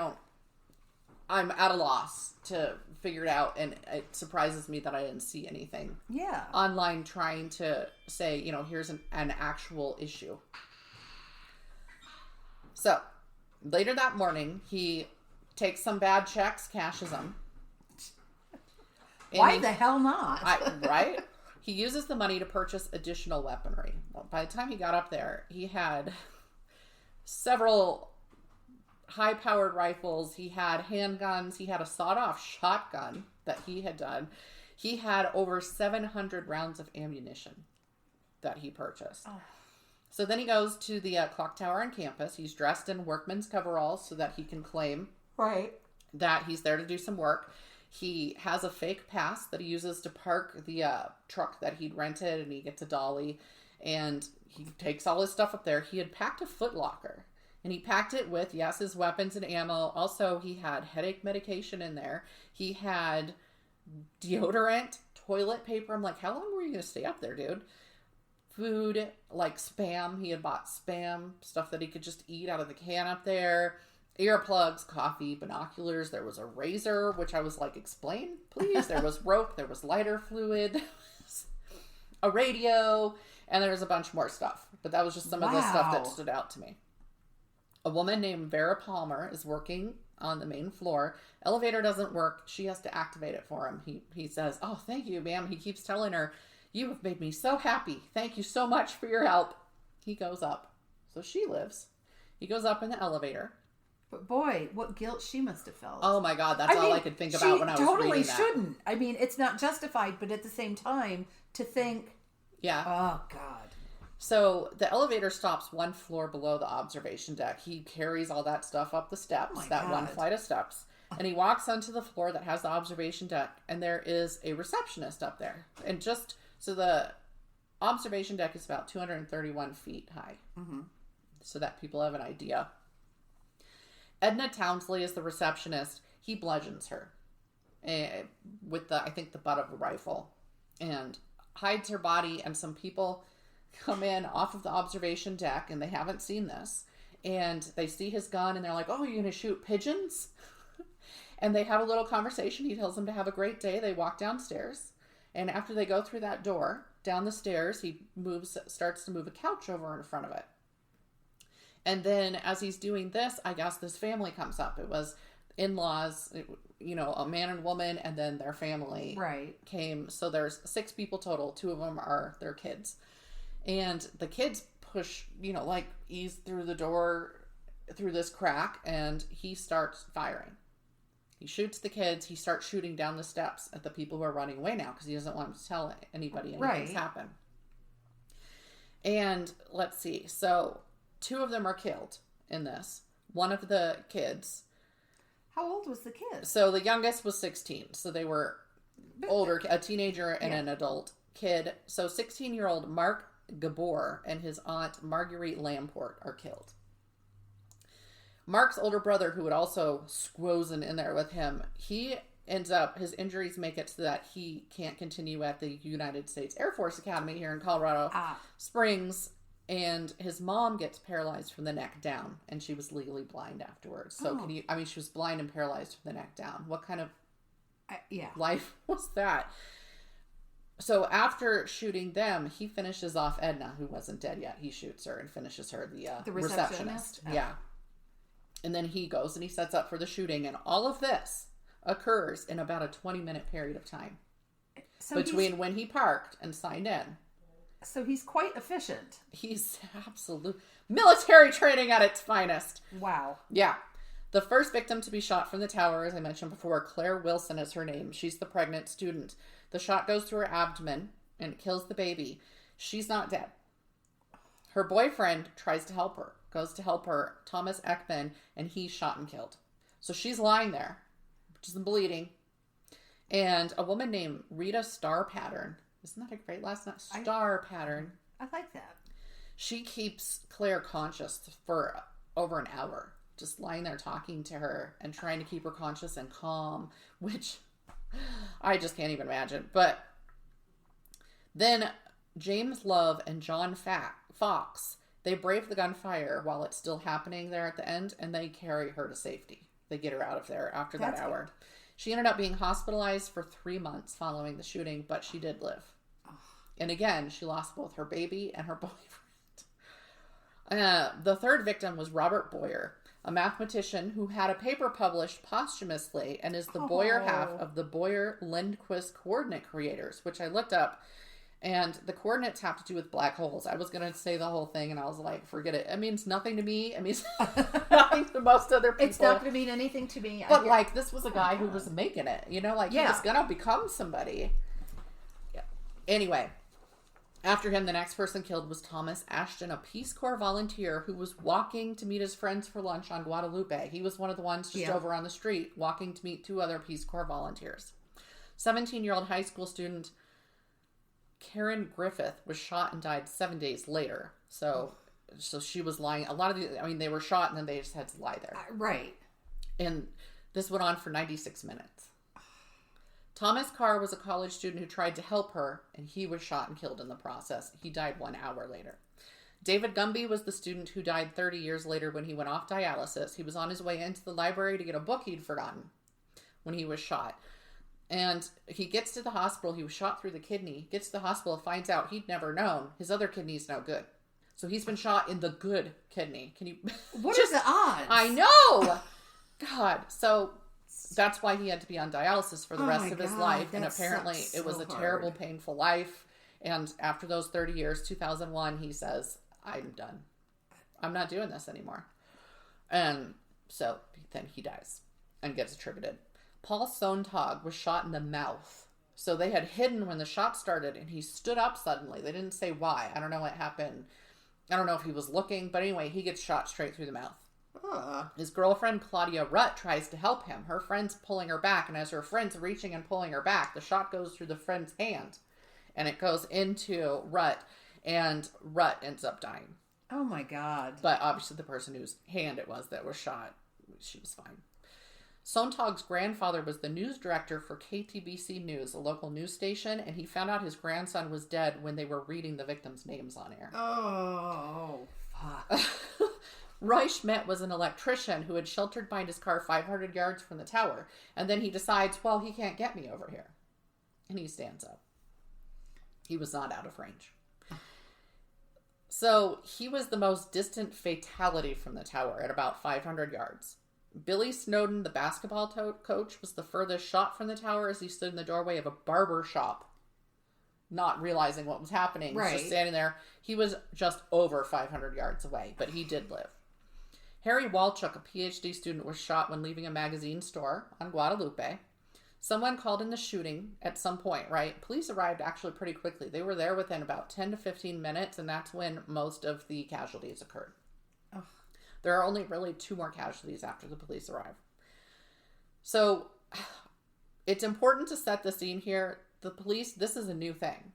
[SPEAKER 2] I'm at a loss to figure it out, and it surprises me that I didn't see anything online trying to say, here's an actual issue. So, later that morning, he takes some bad checks, cashes them.
[SPEAKER 1] Why the hell not?
[SPEAKER 2] Right? He uses the money to purchase additional weaponry. Well, by the time he got up there, he had several high-powered rifles. He had handguns. He had a sawed-off shotgun that he had done. He had over 700 rounds of ammunition that he purchased. Oh. So then he goes to the clock tower on campus. He's dressed in workman's coveralls so that he can claim that he's there to do some work. He has a fake pass that he uses to park the truck that he'd rented, and he gets a dolly, and he takes all his stuff up there. He had packed a footlocker, and he packed it with, his weapons and ammo. Also, he had headache medication in there. He had deodorant, toilet paper. I'm like, how long were you going to stay up there, dude? Food, like Spam. He had bought Spam, stuff that he could just eat out of the can up there. Earplugs, coffee, binoculars. There was a razor, which I was like, explain, please. There was rope. There was lighter fluid. A radio. And there was a bunch more stuff. But that was just some of the stuff that stood out to me. A woman named Vera Palmer is working on the main floor. Elevator doesn't work. She has to activate it for him. He says, oh, thank you, ma'am. He keeps telling her, you have made me so happy. Thank you so much for your help. He goes up. So she lives. He goes up in the elevator.
[SPEAKER 1] But boy, what guilt she must have felt.
[SPEAKER 2] Oh my God, that's all I could think about when I was reading that. She
[SPEAKER 1] totally shouldn't. I mean, it's not justified, but at the same time, to think, oh God.
[SPEAKER 2] So the elevator stops one floor below the observation deck. He carries all that stuff up the steps, one flight of steps. And he walks onto the floor that has the observation deck, and there is a receptionist up there. And so the observation deck is about 231 feet high, so that people have an idea. Edna Townsley is the receptionist. He bludgeons her with the butt of a rifle, and hides her body. And some people come in off of the observation deck, and they haven't seen this, and they see his gun, and they're like, "Oh, you're gonna shoot pigeons?" And they have a little conversation. He tells them to have a great day. They walk downstairs, and after they go through that door down the stairs, he starts to move a couch over in front of it. And then as he's doing this, I guess this family comes up. It was in-laws, a man and woman, and then their family came. So there's 6 people total. 2 of them are their kids. And the kids push, ease through the door, through this crack, and he starts firing. He shoots the kids. He starts shooting down the steps at the people who are running away now because he doesn't want to tell anybody anything's happened. And let's see. So 2 of them are killed in this. One of the kids.
[SPEAKER 1] How old was the kid?
[SPEAKER 2] So the youngest was 16. So they were older, a teenager and an adult kid. So 16-year-old Mark Gabor and his aunt Marguerite Lamport are killed. Mark's older brother, who had also squozen in there with him, he ends up, his injuries make it so that he can't continue at the United States Air Force Academy here in Colorado Springs. And his mom gets paralyzed from the neck down, and she was legally blind afterwards. So she was blind and paralyzed from the neck down. What kind of life was that? So after shooting them, he finishes off Edna, who wasn't dead yet. He shoots her and finishes her, the receptionist. Oh. Yeah. And then he goes and he sets up for the shooting, and all of this occurs in about a 20-minute period of time. So between when he parked and signed in.
[SPEAKER 1] So he's quite efficient.
[SPEAKER 2] He's absolute military training at its finest.
[SPEAKER 1] Wow.
[SPEAKER 2] Yeah. The first victim to be shot from the tower, as I mentioned before, Claire Wilson is her name. She's the pregnant student. The shot goes through her abdomen and kills the baby. She's not dead. Her boyfriend tries to help her, goes to help her, Thomas Ekman, and he's shot and killed. So she's lying there, just bleeding. And a woman named Rita Star Pattern, isn't that a great last name? Star Pattern.
[SPEAKER 1] I like that.
[SPEAKER 2] She keeps Claire conscious for over an hour, just lying there talking to her and trying to keep her conscious and calm, which I just can't even imagine. But then James Love and John Fox, they brave the gunfire while it's still happening there at the end, and they carry her to safety. they get her out of there after that hour. Good. She ended up being hospitalized for 3 months following the shooting, but she did live. Oh. And again, she lost both her baby and her boyfriend. The third victim was Robert Boyer, a mathematician who had a paper published posthumously and is the Boyer half of the Boyer-Lindquist coordinate creators, which I looked up. And the coordinates have to do with black holes. I was going to say the whole thing, and I was like, forget it. It means nothing to me. It means nothing to most other people.
[SPEAKER 1] It's not going to mean anything to me.
[SPEAKER 2] But, like, this was a guy who was making it. You know, like, he was going to become somebody. Yeah. Anyway, after him, the next person killed was Thomas Ashton, a Peace Corps volunteer who was walking to meet his friends for lunch on Guadalupe. He was one of the ones just over on the street, walking to meet 2 other Peace Corps volunteers. 17-year-old high school student Karen Griffith was shot and died 7 days later. So she was lying. A lot of these, I mean, they were shot and then they just had to lie there.
[SPEAKER 1] Right.
[SPEAKER 2] And this went on for 96 minutes. Thomas Carr was a college student who tried to help her, and he was shot and killed in the process. He died 1 hour later. David Gumby was the student who died 30 years later when he went off dialysis. He was on his way into the library to get a book he'd forgotten when he was shot. And he gets to the hospital. He was shot through the kidney. Gets to the hospital, finds out he'd never known his other kidney's no good. So he's been shot in the good kidney. Can you?
[SPEAKER 1] What are the odds?
[SPEAKER 2] I know. God. So that's why he had to be on dialysis for the rest of his life. And apparently it was a terrible, painful life. And after those 30 years, 2001, he says, I'm done. I'm not doing this anymore. And so then he dies and gets attributed. Paul Sontag was shot in the mouth. So they had hidden when the shot started, and he stood up suddenly. They didn't say why. I don't know what happened. I don't know if he was looking, but anyway, he gets shot straight through the mouth. His girlfriend, Claudia Rutt, tries to help him. Her friend's pulling her back, and as her friend's reaching and pulling her back, the shot goes through the friend's hand, and it goes into Rutt, and Rutt ends up dying.
[SPEAKER 1] Oh, my God.
[SPEAKER 2] But obviously the person whose hand it was that was shot, she was fine. Sontag's grandfather was the news director for KTBC News, a local news station, and he found out his grandson was dead when they were reading the victims' names on air.
[SPEAKER 1] Oh, fuck.
[SPEAKER 2] Roy Schmidt was an electrician who had sheltered behind his car 500 yards from the tower, and then he decides, well, he can't get me over here. And he stands up. He was not out of range. So he was the most distant fatality from the tower at about 500 yards. Billy Snowden, the basketball coach, was the furthest shot from the tower as he stood in the doorway of a barber shop, not realizing what was happening. Right. Just standing there. He was just over 500 yards away, but he did live. Harry Walchuk, a PhD student, was shot when leaving a magazine store on Guadalupe. Someone called in the shooting at some point, right? Police arrived actually pretty quickly. They were there within about 10 to 15 minutes, and that's when most of the casualties occurred. Oh. There are only really 2 more casualties after the police arrive. So it's important to set the scene here. The police, this is a new thing.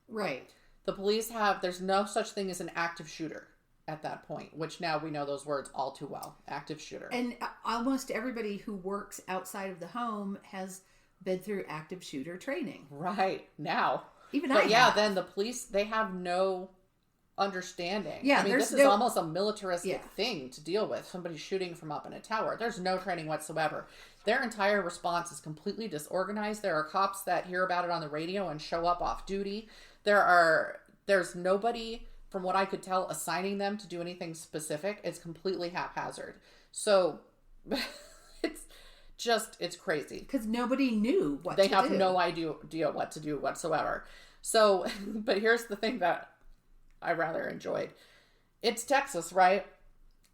[SPEAKER 1] Right.
[SPEAKER 2] The police there's no such thing as an active shooter at that point, which now we know those words all too well. Active shooter.
[SPEAKER 1] And almost everybody who works outside of the home has been through active shooter training.
[SPEAKER 2] Right. Now.
[SPEAKER 1] But
[SPEAKER 2] then the police, they have no understanding.
[SPEAKER 1] Yeah,
[SPEAKER 2] I mean, this is almost a militaristic thing to deal with. Somebody shooting from up in a tower. There's no training whatsoever. Their entire response is completely disorganized. There are cops that hear about it on the radio and show up off duty. There's nobody, from what I could tell, assigning them to do anything specific. It's completely haphazard. So it's crazy.
[SPEAKER 1] Because nobody knew what to do.
[SPEAKER 2] They have no idea what to do whatsoever. So, but here's the thing that I rather enjoyed. It's Texas, right?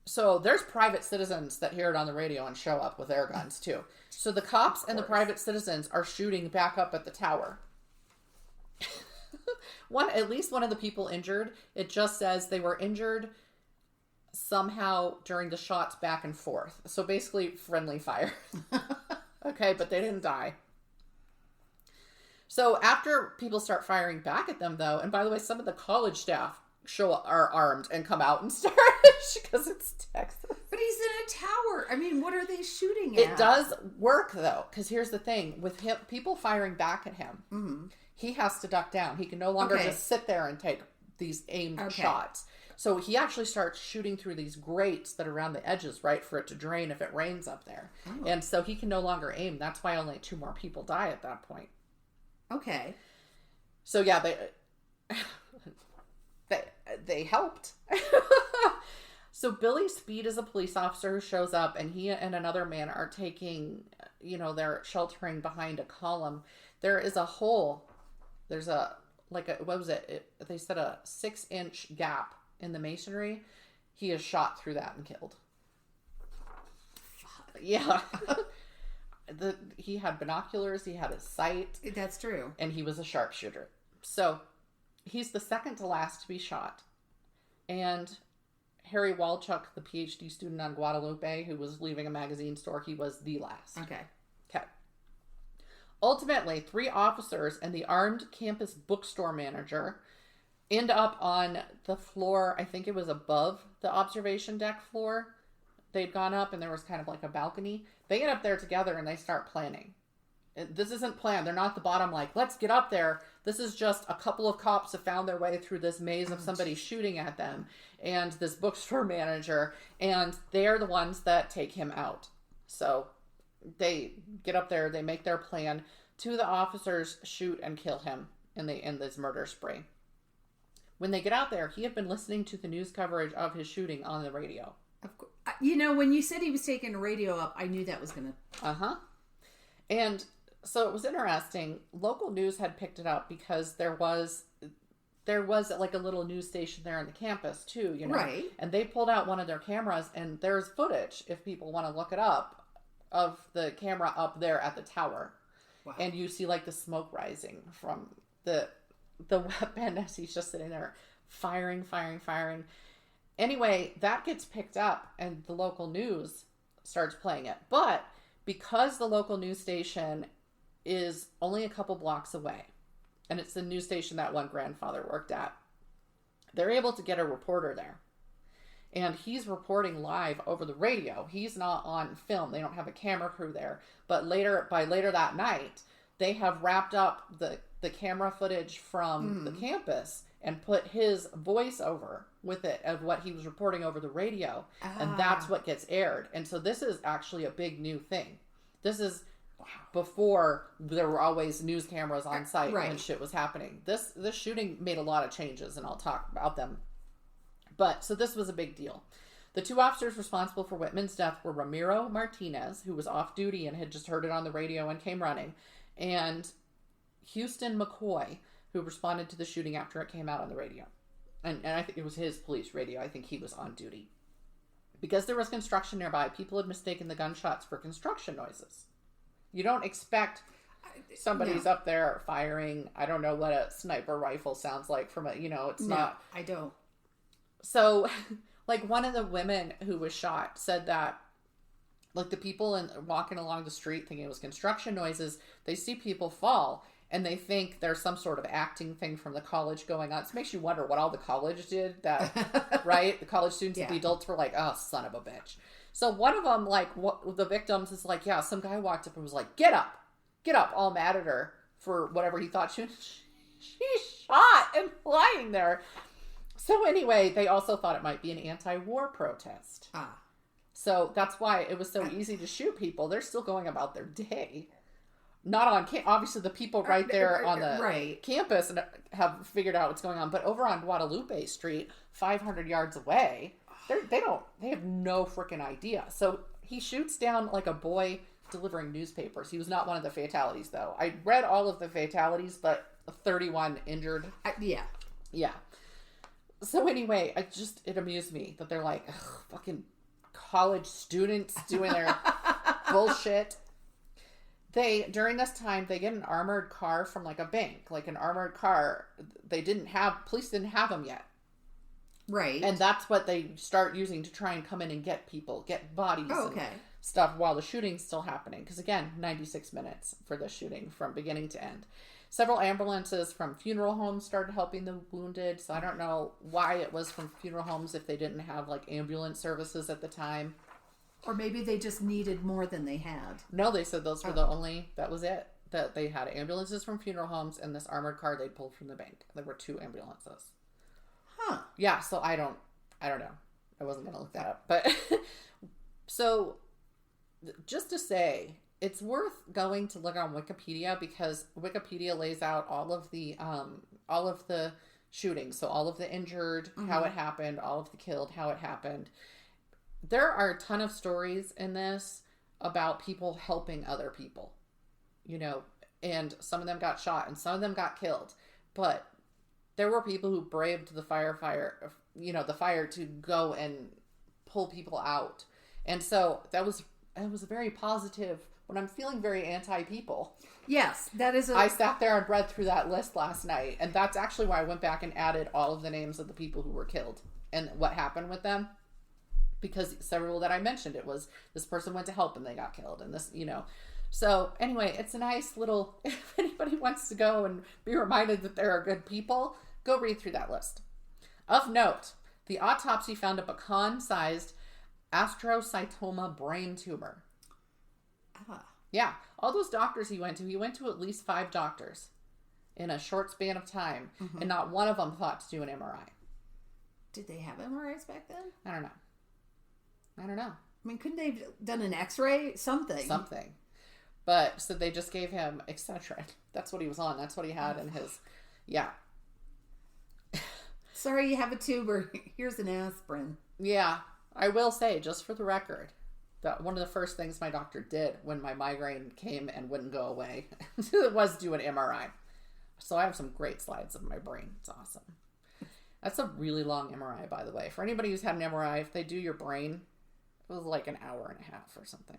[SPEAKER 2] So there's private citizens that hear it on the radio and show up with air guns too. So the cops and the private citizens are shooting back up at the tower. At least one of the people injured, it just says they were injured somehow during the shots back and forth. So basically friendly fire. Okay, but they didn't die. So after people start firing back at them, though, and by the way, some of the college staff are armed and come out and start because it's Texas.
[SPEAKER 1] But he's in a tower. I mean, what are they shooting at?
[SPEAKER 2] It does work, though, because here's the thing. With people firing back at him, he has to duck down. He can no longer just sit there and take these aimed shots. So he actually starts shooting through these grates that are around the edges, right, for it to drain if it rains up there. Oh. And so he can no longer aim. That's why only 2 more people die at that point.
[SPEAKER 1] Okay.
[SPEAKER 2] So yeah, they helped. So Billy Speed is a police officer who shows up, and he and another man are taking, they're sheltering behind a column. There is a hole. There's what was it? They said a 6-inch gap in the masonry. He is shot through that and killed. Yeah. He had binoculars. He had his sight.
[SPEAKER 1] That's true.
[SPEAKER 2] And he was a sharpshooter. So he's the second to last to be shot. And Harry Walchuk, the PhD student on Guadalupe, who was leaving a magazine store, he was the last.
[SPEAKER 1] Okay.
[SPEAKER 2] Ultimately, 3 officers and the armed campus bookstore manager end up on the floor. I think it was above the observation deck floor. They'd gone up and there was kind of like a balcony. They get up there together and they start planning. This isn't planned. They're not the bottom like, let's get up there. This is just a couple of cops have found their way through this maze of somebody shooting at them and this bookstore manager, and they're the ones that take him out. So they get up there, they make their plan. 2 of the officers shoot and kill him in this murder spree. When they get out there, he had been listening to the news coverage of his shooting on the radio.
[SPEAKER 1] Of course. When you said he was taking the radio up, I knew that was going to...
[SPEAKER 2] Uh-huh. And so it was interesting. Local news had picked it up because there was like a little news station there on the campus too,
[SPEAKER 1] Right.
[SPEAKER 2] And they pulled out one of their cameras, and there's footage, if people want to look it up, of the camera up there at the tower. Wow. And you see like the smoke rising from the weapon as he's just sitting there firing. Anyway, that gets picked up and the local news starts playing it. But because the local news station is only a couple blocks away, and it's the news station that one grandfather worked at, they're able to get a reporter there. And he's reporting live over the radio. He's not on film. They don't have a camera crew there. But by later that night, they have wrapped up the camera footage from the campus and put his voice over with it of what he was reporting over the radio. And that's what gets aired. And so this is actually a big new thing. This is before there were always news cameras on site when shit was happening. This shooting made a lot of changes, and I'll talk about them. But, so this was a big deal. The 2 officers responsible for Whitman's death were Ramiro Martinez, who was off duty and had just heard it on the radio and came running, and Houston McCoy, who responded to the shooting after it came out on the radio. And I think it was his police radio. I think he was on duty. Because there was construction nearby, people had mistaken the gunshots for construction noises. You don't expect somebody's up there firing. I don't know what a sniper rifle sounds like from it's not.
[SPEAKER 1] I don't.
[SPEAKER 2] So, like, one of the women who was shot said that, like, the people walking along the street thinking it was construction noises, they see people fall, and they think there's some sort of acting thing from the college going on. It makes you wonder what all the college did, right? The college students and the adults were like, oh, son of a bitch. So one of them, like, the victims is like, yeah, some guy walked up and was like, get up, all mad at her for whatever he thought she's shot and lying there. So anyway, they also thought it might be an anti-war protest. So that's why it was so easy to shoot people. They're still going about their day. Not on obviously the people right there on the campus have figured out what's going on. But over on Guadalupe Street, 500 yards away, they have no freaking idea. So he shoots down like a boy delivering newspapers. He was not one of the fatalities, though. I read all of the fatalities, but 31 injured. Yeah. So anyway, it amused me that they're like, fucking college students doing their bullshit. During this time, they get an armored car from like a bank, like an armored car. Police didn't have them yet.
[SPEAKER 1] Right.
[SPEAKER 2] And that's what they start using to try and come in and get bodies and stuff while the shooting's still happening. Because again, 96 minutes for the shooting from beginning to end. Several ambulances from funeral homes started helping the wounded. So I don't know why it was from funeral homes if they didn't have like ambulance services at the time.
[SPEAKER 1] Or maybe they just needed more than they had.
[SPEAKER 2] No, they said those were that was it. That they had ambulances from funeral homes and this armored car they pulled from the bank. There were 2 ambulances.
[SPEAKER 1] Huh.
[SPEAKER 2] Yeah, so I don't know. I wasn't going to look that up. But so just to say, it's worth going to look on Wikipedia because Wikipedia lays out all of the shootings. So all of the injured, how it happened, all of the killed, how it happened. There are a ton of stories in this about people helping other people, and some of them got shot and some of them got killed. But there were people who braved the the fire to go and pull people out. And so it was very positive when I'm feeling very anti-people.
[SPEAKER 1] Yes, that is
[SPEAKER 2] I sat there and read through that list last night. And that's actually why I went back and added all of the names of the people who were killed and what happened with them. Because several that I mentioned, it was this person went to help and they got killed. And this, So anyway, it's a nice little, if anybody wants to go and be reminded that there are good people, go read through that list. Of note, the autopsy found a pecan-sized astrocytoma brain tumor.
[SPEAKER 1] Ah.
[SPEAKER 2] Yeah, all those doctors he went to at least 5 doctors in a short span of time, and not one of them thought to do an MRI.
[SPEAKER 1] Did they have MRIs back then?
[SPEAKER 2] I don't know.
[SPEAKER 1] I mean, couldn't they have done an X-ray? Something.
[SPEAKER 2] But, so they just gave him Excedrin. That's what he was on. That's what he had in his, yeah.
[SPEAKER 1] Sorry you have a tuber. Here's an aspirin.
[SPEAKER 2] Yeah. I will say, just for the record, that one of the first things my doctor did when my migraine came and wouldn't go away was do an MRI. So I have some great slides of my brain. It's awesome. That's a really long MRI, by the way. For anybody who's had an MRI, if they do your brain, it was like an hour and a half or something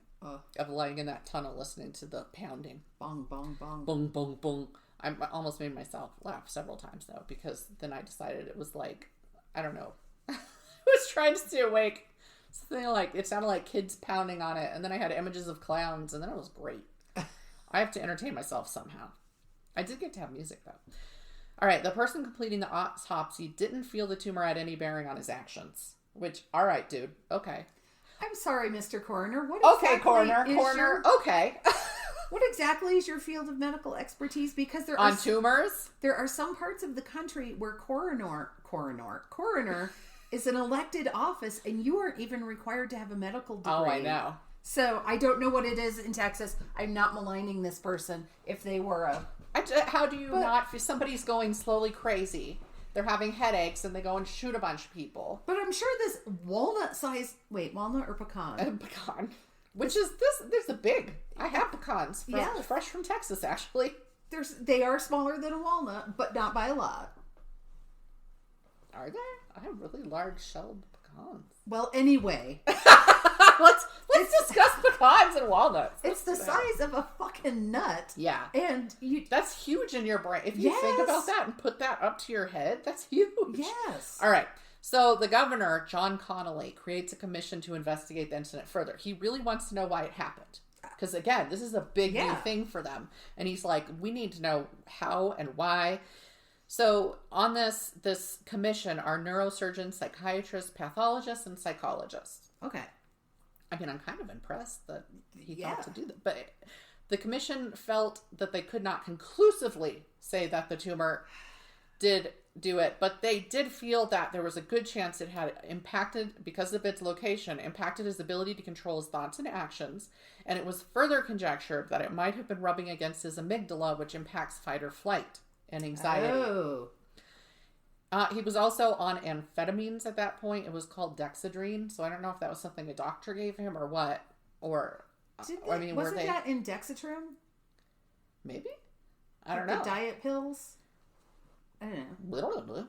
[SPEAKER 2] of lying in that tunnel listening to the pounding.
[SPEAKER 1] Bong, bong, bong.
[SPEAKER 2] Boom, boom, boom. I almost made myself laugh several times, though, because then I decided it was like, I don't know. I was trying to stay awake. Something like, it sounded like kids pounding on it. And then I had images of clowns, and then it was great. I have to entertain myself somehow. I did get to have music, though. All right, the person completing the autopsy didn't feel the tumor had any bearing on his actions. Which, all right, dude. Okay.
[SPEAKER 1] I'm sorry, Mr. Coroner.
[SPEAKER 2] Coroner. Okay.
[SPEAKER 1] What exactly is your field of medical expertise? Because
[SPEAKER 2] tumors?
[SPEAKER 1] There are some parts of the country where coroner is an elected office, and you aren't even required to have a medical degree.
[SPEAKER 2] Oh, I know.
[SPEAKER 1] So I don't know what it is in Texas. I'm not maligning this person if they were
[SPEAKER 2] how do you not? If somebody's going slowly crazy, they're having headaches, and they go and shoot a bunch of people.
[SPEAKER 1] But I'm sure this walnut or pecan?
[SPEAKER 2] Pecan. Which is this? There's a big. I have pecans. Fresh from Texas, actually.
[SPEAKER 1] They are smaller than a walnut, but not by a lot.
[SPEAKER 2] Are they? I have really large shelled pecans.
[SPEAKER 1] Well, anyway.
[SPEAKER 2] let's discuss pecans and walnuts.
[SPEAKER 1] It's the size of a fucking nut.
[SPEAKER 2] Yeah.
[SPEAKER 1] And
[SPEAKER 2] that's huge in your brain. If you think about that and put that up to your head, that's huge.
[SPEAKER 1] Yes.
[SPEAKER 2] All right. So the governor, John Connolly, creates a commission to investigate the incident further. He really wants to know why it happened. Because, again, this is a big new thing for them. And he's like, we need to know how and why. So on this commission are neurosurgeons, psychiatrists, pathologists, and psychologists.
[SPEAKER 1] Okay.
[SPEAKER 2] I mean, I'm kind of impressed that he thought to do that. But the commission felt that they could not conclusively say that the tumor did do it, but they did feel that there was a good chance it had impacted, because of its location, impacted his ability to control his thoughts and actions. And it was further conjectured that it might have been rubbing against his amygdala, which impacts fight or flight and anxiety. Oh. He was also on amphetamines at that point. It was called Dexedrine. So I don't know if that was something a doctor gave him or what.
[SPEAKER 1] Wasn't that in Dexatrim?
[SPEAKER 2] Maybe? I don't know.
[SPEAKER 1] The diet pills? I don't know.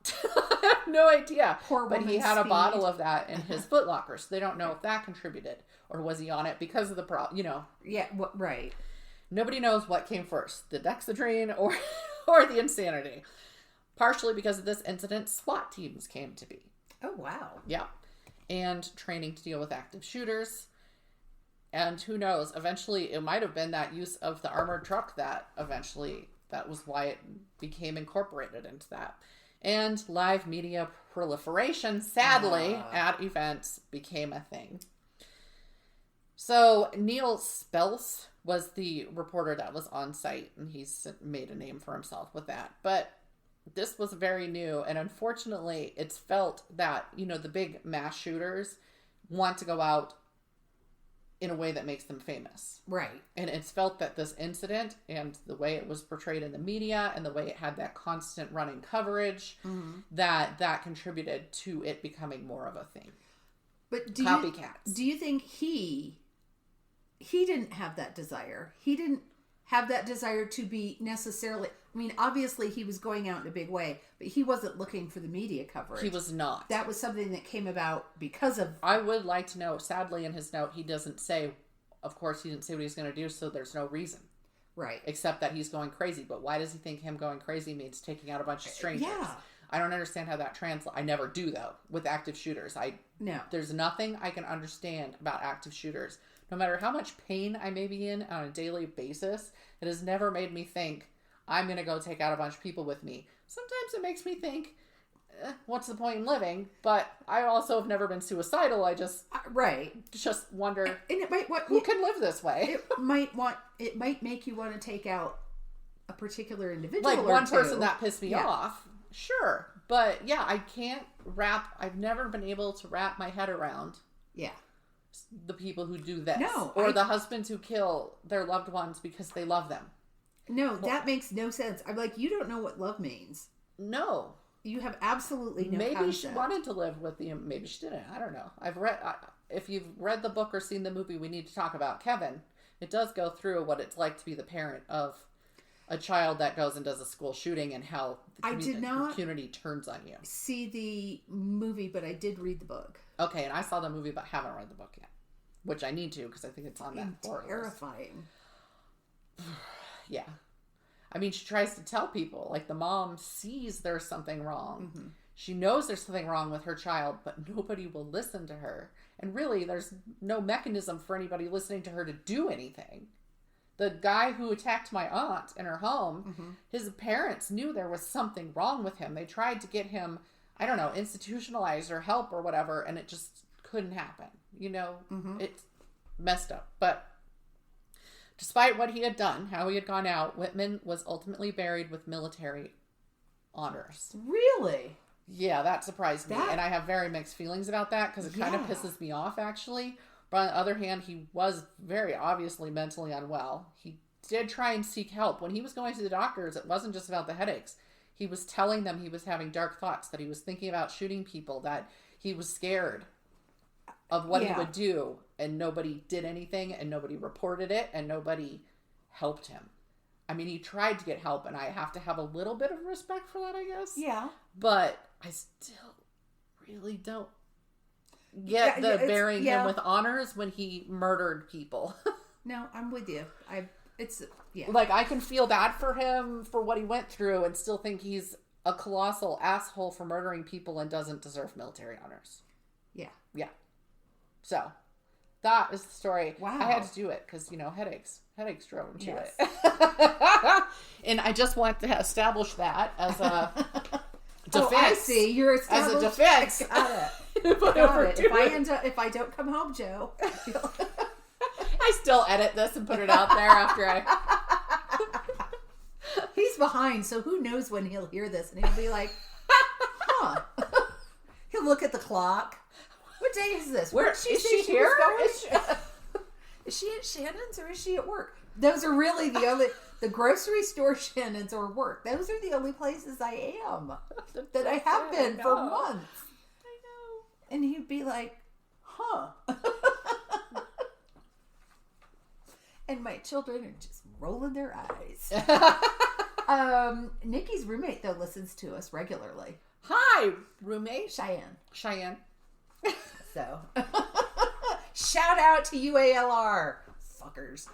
[SPEAKER 2] I have no idea.
[SPEAKER 1] But
[SPEAKER 2] he had a bottle of that in his footlocker, so they don't know if that contributed. Or was he on it because of the problem,
[SPEAKER 1] Yeah, right.
[SPEAKER 2] Nobody knows what came first, the Dexedrine or the insanity. Partially because of this incident, SWAT teams came to be.
[SPEAKER 1] Oh, wow.
[SPEAKER 2] Yeah. And training to deal with active shooters. And who knows, eventually it might have been that use of the armored truck that was why it became incorporated into that. And live media proliferation, sadly, at events became a thing. So Neil Spells was the reporter that was on site, and he's made a name for himself with that. But this was very new, and unfortunately, it's felt that, the big mass shooters want to go out in a way that makes them famous.
[SPEAKER 1] Right.
[SPEAKER 2] And it's felt that this incident and the way it was portrayed in the media and the way it had that constant running coverage, that contributed to it becoming more of a thing.
[SPEAKER 1] But
[SPEAKER 2] copycats.
[SPEAKER 1] Do you think he didn't have that desire? He didn't have that desire to be necessarily... I mean, obviously he was going out in a big way, but he wasn't looking for the media coverage.
[SPEAKER 2] He was not.
[SPEAKER 1] That was something that came about because of...
[SPEAKER 2] I would like to know, sadly in his note, he doesn't say, of course he didn't say what he's going to do, so there's no reason.
[SPEAKER 1] Right.
[SPEAKER 2] Except that he's going crazy. But why does he think him going crazy means taking out a bunch of strangers?
[SPEAKER 1] Yeah.
[SPEAKER 2] I don't understand how that translates. I never do, though, with active shooters.
[SPEAKER 1] No.
[SPEAKER 2] There's nothing I can understand about active shooters. No matter how much pain I may be in on a daily basis, it has never made me think, I'm going to go take out a bunch of people with me. Sometimes it makes me think, what's the point in living? But I also have never been suicidal. I just just wonder,
[SPEAKER 1] and it might
[SPEAKER 2] who can live this way?
[SPEAKER 1] It might make you want to take out a particular individual,
[SPEAKER 2] like one person that pissed me off. Sure, but yeah, I've never been able to wrap my head around.
[SPEAKER 1] Yeah.
[SPEAKER 2] The people who do this,
[SPEAKER 1] or
[SPEAKER 2] the husbands who kill their loved ones because they love them.
[SPEAKER 1] No, that makes no sense. I'm like, you don't know what love means.
[SPEAKER 2] No.
[SPEAKER 1] You have absolutely no
[SPEAKER 2] Maybe
[SPEAKER 1] concept.
[SPEAKER 2] she wanted to live with you. Maybe she didn't. I don't know. If you've read the book or seen the movie we need to talk about, Kevin, it does go through what it's like to be the parent of a child that goes and does a school shooting and how the community turns on you.
[SPEAKER 1] See the movie, but I did read the book.
[SPEAKER 2] Okay, and I saw the movie but haven't read the book yet. Which I need to because I think it's on that board.
[SPEAKER 1] Terrifying.
[SPEAKER 2] Yeah. I mean, she tries to tell people, like the mom sees there's something wrong. Mm-hmm. She knows there's something wrong with her child, but nobody will listen to her. And really, there's no mechanism for anybody listening to her to do anything. The guy who attacked my aunt in her home, his parents knew there was something wrong with him. They tried to get him, I don't know, institutionalized or help or whatever, and it just couldn't happen. It's messed up. But despite what he had done, how he had gone out, Whitman was ultimately buried with military honors.
[SPEAKER 1] Really?
[SPEAKER 2] Yeah, that surprised me. And I have very mixed feelings about that because it kind of pisses me off, actually. But on the other hand, he was very obviously mentally unwell. He did try and seek help. When he was going to the doctors, it wasn't just about the headaches. He was telling them he was having dark thoughts, that he was thinking about shooting people, that he was scared of what he would do, and nobody did anything, and nobody reported it, and nobody helped him. I mean, he tried to get help, and I have to have a little bit of respect for that, I guess.
[SPEAKER 1] Yeah.
[SPEAKER 2] But I still really don't get the burying him with honors when he murdered people.
[SPEAKER 1] No, I'm with you.
[SPEAKER 2] Like, I can feel bad for him for what he went through and still think he's a colossal asshole for murdering people and doesn't deserve military honors.
[SPEAKER 1] Yeah.
[SPEAKER 2] Yeah. So, that is the story.
[SPEAKER 1] Wow.
[SPEAKER 2] I had to do it because, headaches. Headaches drove him to it. And I just want to establish that as a defense.
[SPEAKER 1] Oh, I see. You're
[SPEAKER 2] as a defense.
[SPEAKER 1] Got it. Got it. If I don't come home, Joe.
[SPEAKER 2] I still edit this and put it out there after I...
[SPEAKER 1] He's behind, so who knows when he'll hear this, and he'll be like, huh. He'll look at the clock. What day is this?
[SPEAKER 2] Where is she here?
[SPEAKER 1] Is she at Shannon's or is she at work? Those are really the grocery store Shannon's or work. Those are the only places I am that I have been for months.
[SPEAKER 2] I know.
[SPEAKER 1] And he'd be like, huh. And my children are just rolling their eyes. Nikki's roommate, though, listens to us regularly.
[SPEAKER 2] Hi, roommate.
[SPEAKER 1] Cheyenne. So, shout out to UALR. Fuckers.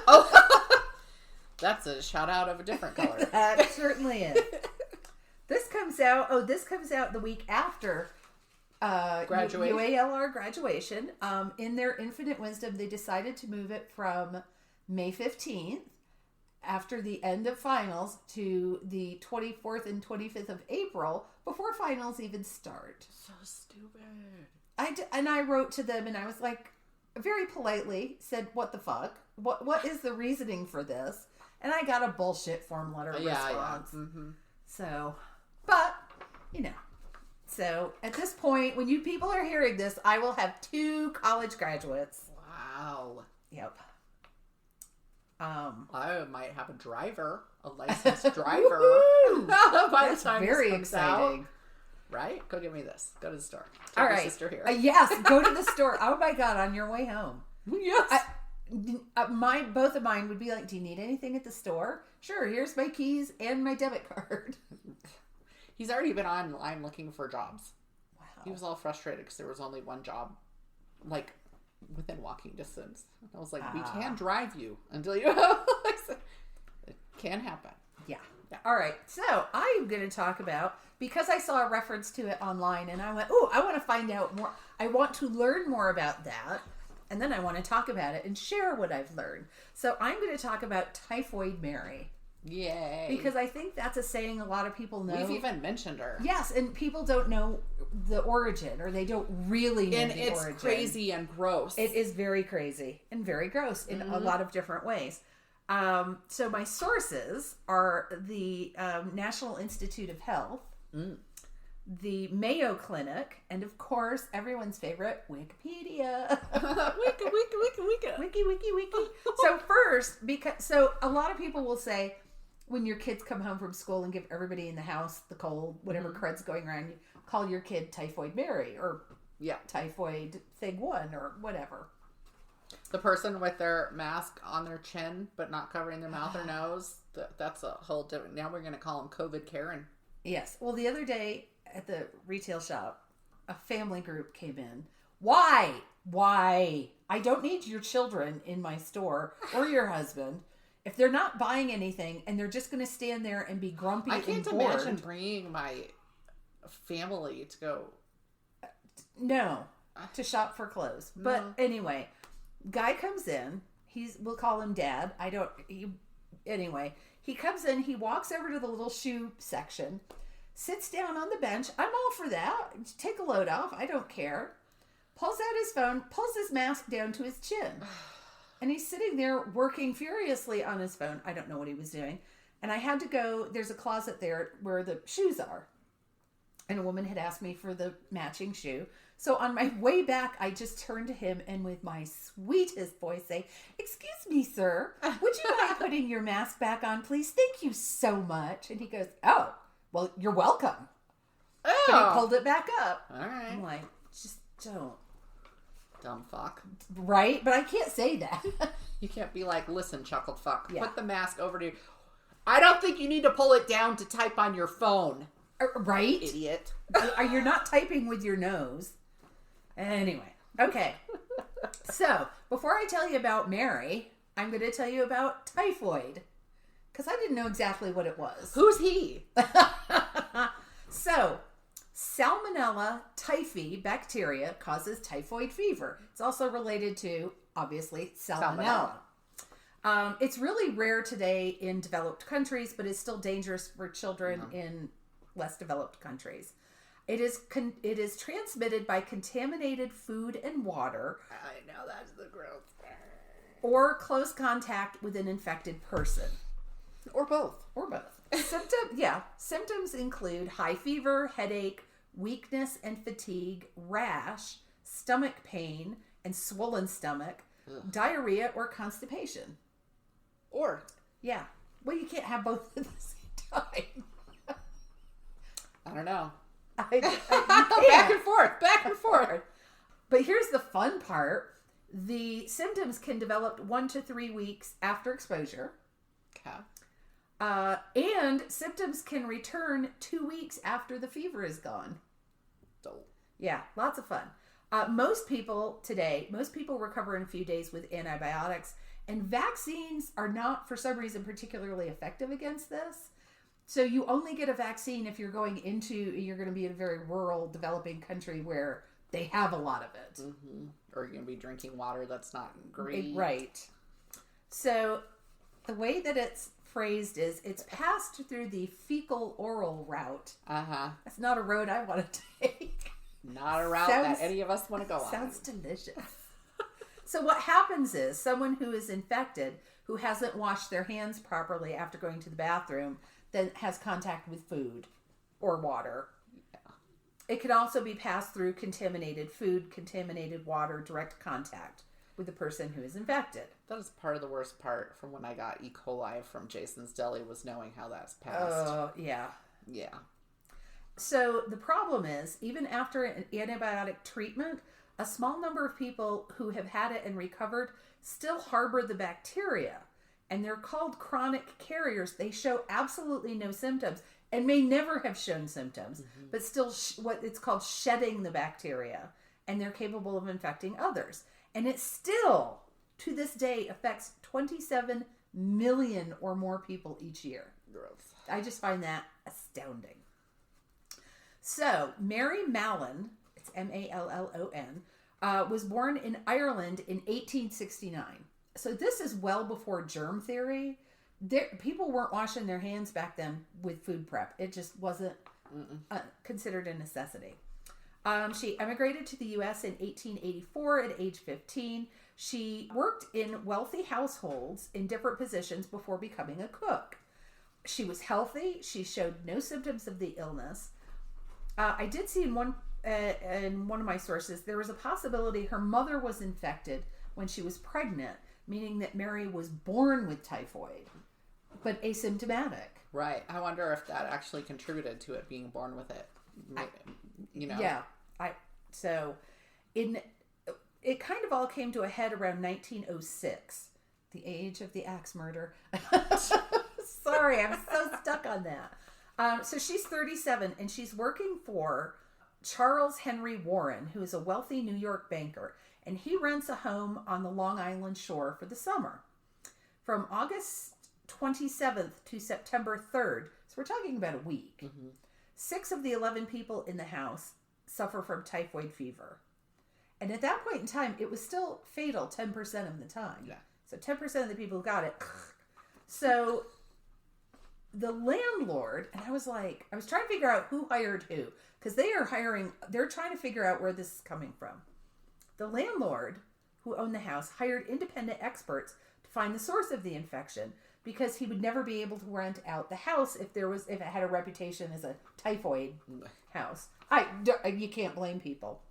[SPEAKER 2] Oh, that's a shout out of a different color.
[SPEAKER 1] That certainly is. This comes out the week after UALR graduation. In their infinite wisdom, they decided to move it from May 15th, after the end of finals, to the 24th and 25th of April, before finals even start.
[SPEAKER 2] So stupid.
[SPEAKER 1] I wrote to them, and I was like, very politely, said, what the fuck? What is the reasoning for this? And I got a bullshit form letter response. Yeah. Mm-hmm. So, So at this point, when you people are hearing this, I will have 2 college graduates.
[SPEAKER 2] Wow.
[SPEAKER 1] Yep.
[SPEAKER 2] I might have a licensed driver by the time
[SPEAKER 1] very
[SPEAKER 2] this comes
[SPEAKER 1] exciting.
[SPEAKER 2] out. Right? Go get me this. Go to the store. Take
[SPEAKER 1] All
[SPEAKER 2] your
[SPEAKER 1] right.
[SPEAKER 2] sister here.
[SPEAKER 1] Yes, go to the store. Oh my God, on your way home.
[SPEAKER 2] Yes.
[SPEAKER 1] Both of mine would be like, do you need anything at the store? Sure, here's my keys and my debit card.
[SPEAKER 2] He's already been online looking for jobs.
[SPEAKER 1] Wow.
[SPEAKER 2] He was all frustrated because there was only one job, like, within walking distance. I was like, we can drive you until you have it can happen.
[SPEAKER 1] Yeah. All right. So I'm going to talk about, because I saw a reference to it online and I went, oh, I want to find out more. I want to learn more about that. And then I want to talk about it and share what I've learned. So I'm going to talk about Typhoid Mary.
[SPEAKER 2] Yay.
[SPEAKER 1] Because I think that's a saying a lot of people know.
[SPEAKER 2] We've even mentioned her.
[SPEAKER 1] Yes, and people don't know the origin, or they don't really know
[SPEAKER 2] and
[SPEAKER 1] the origin. And
[SPEAKER 2] it's crazy and gross.
[SPEAKER 1] It is very crazy and very gross in a lot of different ways. So my sources are the National Institute of Health, the Mayo Clinic, and of course, everyone's favorite, Wikipedia. Wiki. So first, so a lot of people will say, when your kids come home from school and give everybody in the house the cold, whatever crud's going around, you call your kid Typhoid Mary or Typhoid Thing 1 or whatever.
[SPEAKER 2] The person with their mask on their chin but not covering their mouth or nose, that's a whole different... Now we're going to call them COVID Karen.
[SPEAKER 1] Yes. Well, the other day at the retail shop, a family group came in. Why? I don't need your children in my store or your husband. If they're not buying anything and they're just going to stand there and be grumpy and bored. I can't
[SPEAKER 2] imagine bringing my family to go.
[SPEAKER 1] No, to shop for clothes. No. But anyway, guy comes in. We'll call him Dad. Anyway, he comes in. He walks over to the little shoe section, sits down on the bench. I'm all for that. Take a load off. I don't care. Pulls out his phone, pulls his mask down to his chin. And he's sitting there working furiously on his phone. I don't know what he was doing. And I had to go, there's a closet there where the shoes are. And a woman had asked me for the matching shoe. So on my way back, I just turned to him and with my sweetest voice say, "Excuse me, sir, would you mind putting your mask back on, please? Thank you so much." And he goes, "Oh, well, you're welcome." Oh. But he pulled it back up.
[SPEAKER 2] All right.
[SPEAKER 1] I'm like, just don't.
[SPEAKER 2] Dumb fuck.
[SPEAKER 1] Right? But I can't say that.
[SPEAKER 2] You can't be like, "Listen, chuckled fuck, put the mask over to you. I don't think you need to pull it down to type on your phone."
[SPEAKER 1] Right?
[SPEAKER 2] Idiot.
[SPEAKER 1] You're not typing with your nose. Anyway. Okay. So, before I tell you about Mary, I'm going to tell you about typhoid. Because I didn't know exactly what it was.
[SPEAKER 2] Who's he?
[SPEAKER 1] So, Salmonella typhi bacteria causes typhoid fever. It's also related to, obviously, salmonella. It's really rare today in developed countries, but it's still dangerous for children in less developed countries. It is transmitted by contaminated food and water.
[SPEAKER 2] I know, that's the gross.
[SPEAKER 1] Or close contact with an infected person.
[SPEAKER 2] Or both.
[SPEAKER 1] Symptoms include high fever, headache, weakness and fatigue, rash, stomach pain and swollen stomach, diarrhea or constipation.
[SPEAKER 2] Or.
[SPEAKER 1] Yeah. Well, you can't have both at the same time.
[SPEAKER 2] I don't know.
[SPEAKER 1] Back and forth. But here's the fun part. The symptoms can develop 1 to 3 weeks after exposure.
[SPEAKER 2] Okay.
[SPEAKER 1] And symptoms can return 2 weeks after the fever is gone.
[SPEAKER 2] Dope.
[SPEAKER 1] Yeah, lots of fun. Most people recover in a few days with antibiotics, and vaccines are not, for some reason, particularly effective against this. So you only get a vaccine if you're going to be in a very rural, developing country where they have a lot of it.
[SPEAKER 2] Mm-hmm. Or you're going to be drinking water that's not great.
[SPEAKER 1] Right. So the way that it's phrased is it's passed through the fecal-oral route. Uh-huh. That's not a road I want to take.
[SPEAKER 2] Not a route that any of us want to go on.
[SPEAKER 1] Sounds delicious. So what happens is someone who is infected, who hasn't washed their hands properly after going to the bathroom, then has contact with food or water. It can also be passed through contaminated food, contaminated water, direct contact with the person who is infected.
[SPEAKER 2] That is part of the worst part from when I got E. coli from Jason's Deli, was knowing how that's passed.
[SPEAKER 1] Oh, yeah.
[SPEAKER 2] Yeah.
[SPEAKER 1] So the problem is, even after an antibiotic treatment, a small number of people who have had it and recovered still harbor the bacteria. And they're called chronic carriers. They show absolutely no symptoms and may never have shown symptoms, but still what it's called shedding the bacteria. And they're capable of infecting others. And it still, to this day, affects 27 million or more people each year.
[SPEAKER 2] Gross.
[SPEAKER 1] I just find that astounding. So, Mary Mallon, it's Mallon, was born in Ireland in 1869. So this is well before germ theory. People weren't washing their hands back then with food prep. It just wasn't considered a necessity. She emigrated to the U.S. in 1884 at age 15. She worked in wealthy households in different positions before becoming a cook. She was healthy. She showed no symptoms of the illness. I did see in one of my sources, there was a possibility her mother was infected when she was pregnant, meaning that Mary was born with typhoid, but asymptomatic.
[SPEAKER 2] Right. I wonder if that actually contributed to it being born with it.
[SPEAKER 1] Yeah. It kind of all came to a head around 1906, the age of the axe murder. Sorry, I'm so stuck on that. So she's 37 and she's working for Charles Henry Warren, who is a wealthy New York banker, and he rents a home on the Long Island shore for the summer. From August 27th to September 3rd, so we're talking about a week, 6 of the 11 people in the house suffer from typhoid fever. And at that point in time, it was still fatal 10% of the time.
[SPEAKER 2] Yeah.
[SPEAKER 1] So 10% of the people who got it. So the landlord, and I was trying to figure out who hired who, because they're trying to figure out where this is coming from. The landlord, who owned the house, hired independent experts to find the source of the infection, because he would never be able to rent out the house if it had a reputation as a typhoid house. You can't blame people.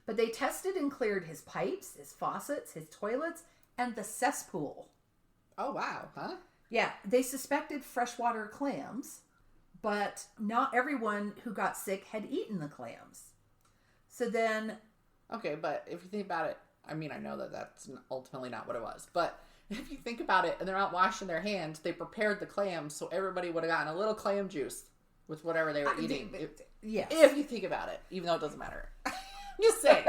[SPEAKER 1] But they tested and cleared his pipes, his faucets, his toilets, and the cesspool.
[SPEAKER 2] Oh, wow. Huh?
[SPEAKER 1] Yeah, they suspected freshwater clams, but not everyone who got sick had eaten the clams. So then...
[SPEAKER 2] Okay, but if you think about it, I mean, I know that that's ultimately not what it was, but if you think about it, and they're not washing their hands, they prepared the clams, so everybody would have gotten a little clam juice with whatever they were eating.
[SPEAKER 1] Yes.
[SPEAKER 2] If you think about it, even though it doesn't matter. Just saying.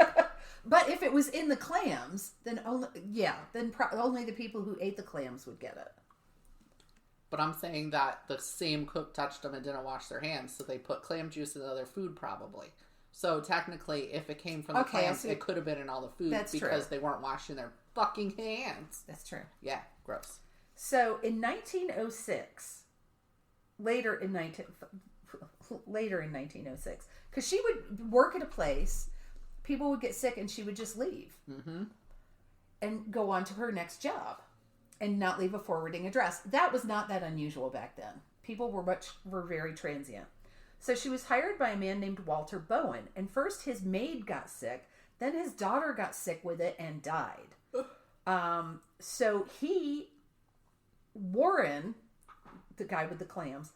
[SPEAKER 1] But if it was in the clams, then only the people who ate the clams would get it.
[SPEAKER 2] But I'm saying that the same cook touched them and didn't wash their hands, so they put clam juice in other food probably. So technically, if it came from the clams, it could have been in all the food because they weren't washing their fucking hands.
[SPEAKER 1] That's true.
[SPEAKER 2] Yeah, gross.
[SPEAKER 1] So in 1906, later in 1906, because she would work at a place, people would get sick and she would just leave and go on to her next job and not leave a forwarding address. That was not that unusual back then. People were very transient. So she was hired by a man named Walter Bowen, and first his maid got sick, then his daughter got sick with it and died. So Warren, the guy with the clams,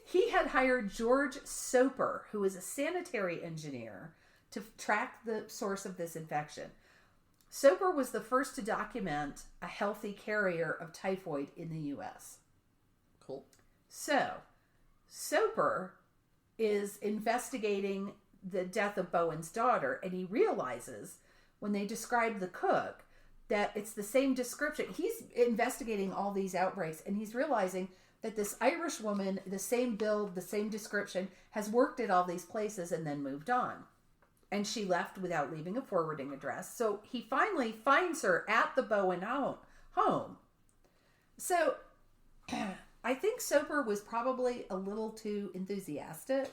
[SPEAKER 1] he had hired George Soper, who was a sanitary engineer, to track the source of this infection. Soper was the first to document a healthy carrier of typhoid in the U.S.
[SPEAKER 2] Cool.
[SPEAKER 1] So, Soper is investigating the death of Bowen's daughter, and he realizes when they describe the cook that it's the same description. He's investigating all these outbreaks, and he's realizing that this Irish woman, the same build, the same description, has worked at all these places and then moved on. And she left without leaving a forwarding address. So he finally finds her at the Bowen home. So I think Soper was probably a little too enthusiastic.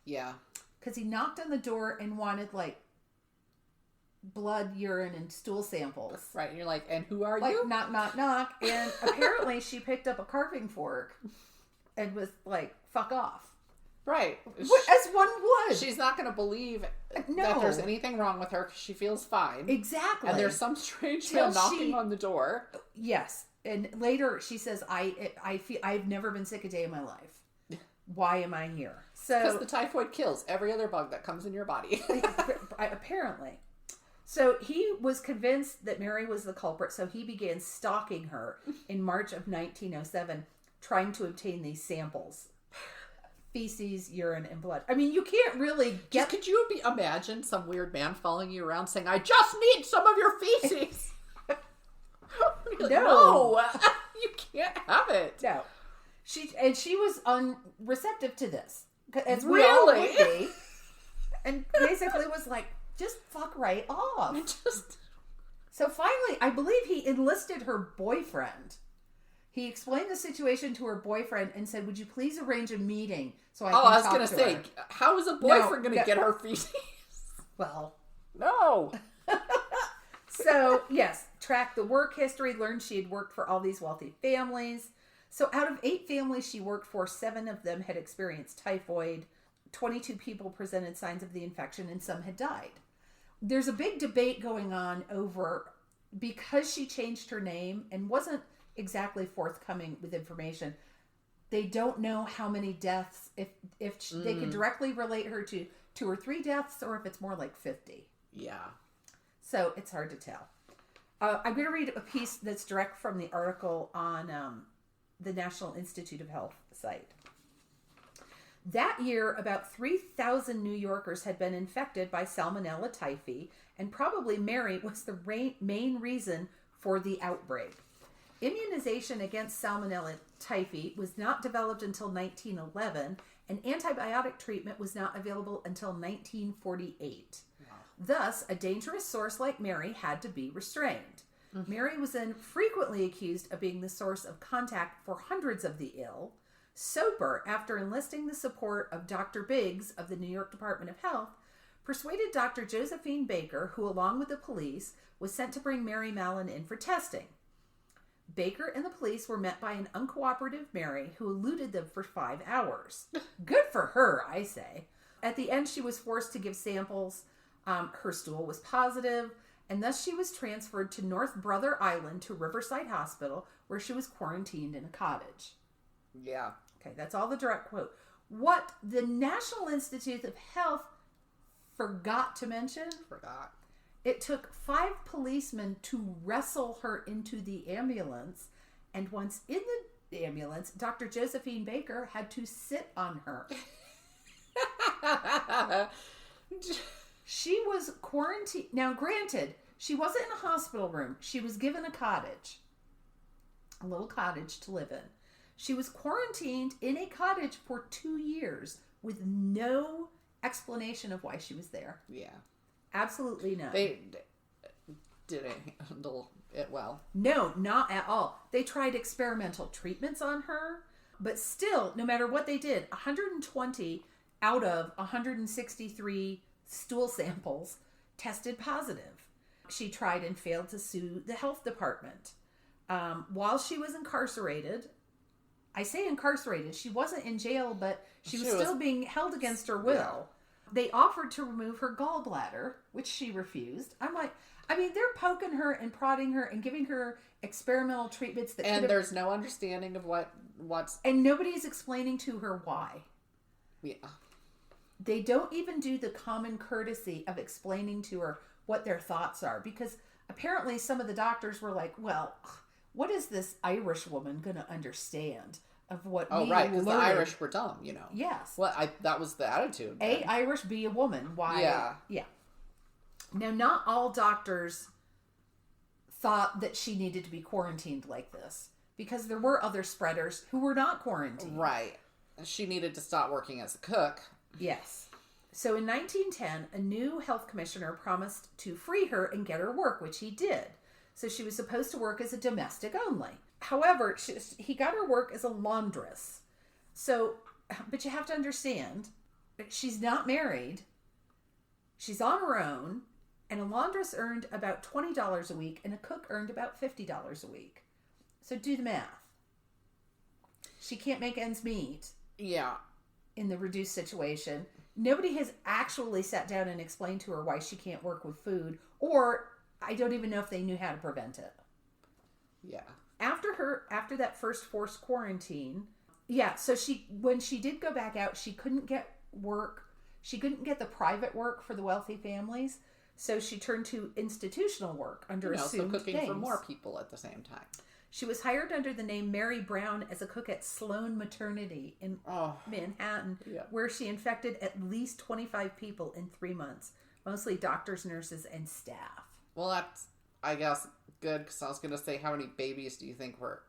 [SPEAKER 2] Yeah.
[SPEAKER 1] Because he knocked on the door and wanted, blood, urine, and stool samples.
[SPEAKER 2] Right. And you're like, and who are you?
[SPEAKER 1] Knock, knock, knock. And apparently she picked up a carving fork and was like, fuck off.
[SPEAKER 2] Right.
[SPEAKER 1] As one would.
[SPEAKER 2] She's not going to believe
[SPEAKER 1] No.
[SPEAKER 2] that there's anything wrong with her because she feels fine.
[SPEAKER 1] Exactly.
[SPEAKER 2] And there's some strange man knocking on the door.
[SPEAKER 1] Yes. And later she says, I feel I've never been sick a day in my life. Why am I here? So
[SPEAKER 2] because the typhoid kills every other bug that comes in your body.
[SPEAKER 1] Apparently. So he was convinced that Mary was the culprit, so he began stalking her in March of 1907, trying to obtain these samples. Feces, urine, and blood. I mean, you can't really get...
[SPEAKER 2] Could you imagine some weird man following you around saying, I just need some of your feces? No. You can't have it.
[SPEAKER 1] No. She was unreceptive to this. As
[SPEAKER 2] really?
[SPEAKER 1] We all would be. And basically was like, just fuck right off. So finally, I believe he enlisted her boyfriend. He explained the situation to her boyfriend and said, would you please arrange a meeting so I can talk to her?
[SPEAKER 2] I was going to say, how is a boyfriend going to get her feces?
[SPEAKER 1] Well.
[SPEAKER 2] No.
[SPEAKER 1] So, yes, tracked the work history, learned she had worked for all these wealthy families. So out of 8 families she worked for, 7 of them had experienced typhoid. 22 people presented signs of the infection and some had died. There's a big debate going on over, because she changed her name and wasn't exactly forthcoming with information, they don't know how many deaths, if they could directly relate her to 2 or 3 deaths, or if it's more like 50.
[SPEAKER 2] Yeah.
[SPEAKER 1] So it's hard to tell. I'm going to read a piece that's direct from the article on the National Institute of Health site. That year, about 3,000 New Yorkers had been infected by Salmonella typhi, and probably Mary was the main reason for the outbreak. Immunization against Salmonella typhi was not developed until 1911, and antibiotic treatment was not available until 1948. Wow. Thus, a dangerous source like Mary had to be restrained. Mm-hmm. Mary was then frequently accused of being the source of contact for hundreds of the ill. Soper, after enlisting the support of Dr. Biggs of the New York Department of Health, persuaded Dr. Josephine Baker, who along with the police was sent to bring Mary Mallon in for testing. Baker and the police were met by an uncooperative Mary who eluded them for 5 hours. Good for her, I say. At the end, she was forced to give samples. Her stool was positive, and thus she was transferred to North Brother Island to Riverside Hospital, where she was quarantined in a cottage.
[SPEAKER 2] Yeah.
[SPEAKER 1] Okay, that's all the direct quote. What the National Institute of Health forgot to mention... It took 5 policemen to wrestle her into the ambulance, and once in the ambulance, Dr. Josephine Baker had to sit on her. She was quarantined. Now, granted, she wasn't in a hospital room. She was given a cottage, a little cottage to live in. She was quarantined in a cottage for 2 years with no explanation of why she was there.
[SPEAKER 2] Yeah.
[SPEAKER 1] Absolutely none.
[SPEAKER 2] They didn't handle it well.
[SPEAKER 1] No, not at all. They tried experimental treatments on her, but still, no matter what they did, 120 out of 163 stool samples tested positive. She tried and failed to sue the health department. While she was incarcerated, I say incarcerated, she wasn't in jail, but she was still being held against her will. Yeah. They offered to remove her gallbladder, which she refused. I'm like, I mean, they're poking her and prodding her and giving her experimental treatments that
[SPEAKER 2] there's no understanding of what's...
[SPEAKER 1] And nobody's explaining to her why.
[SPEAKER 2] Yeah.
[SPEAKER 1] They don't even do the common courtesy of explaining to her what their thoughts are, because apparently some of the doctors were like, well, what is this Irish woman going to understand of what we
[SPEAKER 2] right, because the Irish were dumb, you know.
[SPEAKER 1] Yes.
[SPEAKER 2] Well, that was the attitude.
[SPEAKER 1] A, Irish, B, a woman. Why? Yeah. Now, not all doctors thought that she needed to be quarantined like this, because there were other spreaders who were not quarantined.
[SPEAKER 2] Right. She needed to stop working as a cook.
[SPEAKER 1] Yes. So in 1910, a new health commissioner promised to free her and get her work, which he did. So she was supposed to work as a domestic only. However, he got her work as a laundress. So, but you have to understand, she's not married. She's on her own. And a laundress earned about $20 a week, and a cook earned about $50 a week. So do the math. She can't make ends meet.
[SPEAKER 2] Yeah.
[SPEAKER 1] in the reduced situation. Nobody has actually sat down and explained to her why she can't work with food, or I don't even know if they knew how to prevent it.
[SPEAKER 2] Yeah.
[SPEAKER 1] After that first forced quarantine, so when she did go back out, she couldn't get work. She couldn't get the private work for the wealthy families, so she turned to institutional work under assumed
[SPEAKER 2] cooking
[SPEAKER 1] names.
[SPEAKER 2] for more people at the same time.
[SPEAKER 1] She was hired under the name Mary Brown as a cook at Sloan Maternity in Manhattan, where she infected at least 25 people in 3 months, mostly doctors, nurses, and staff.
[SPEAKER 2] Well, that's, I guess, good, because I was going to say, how many babies do you think were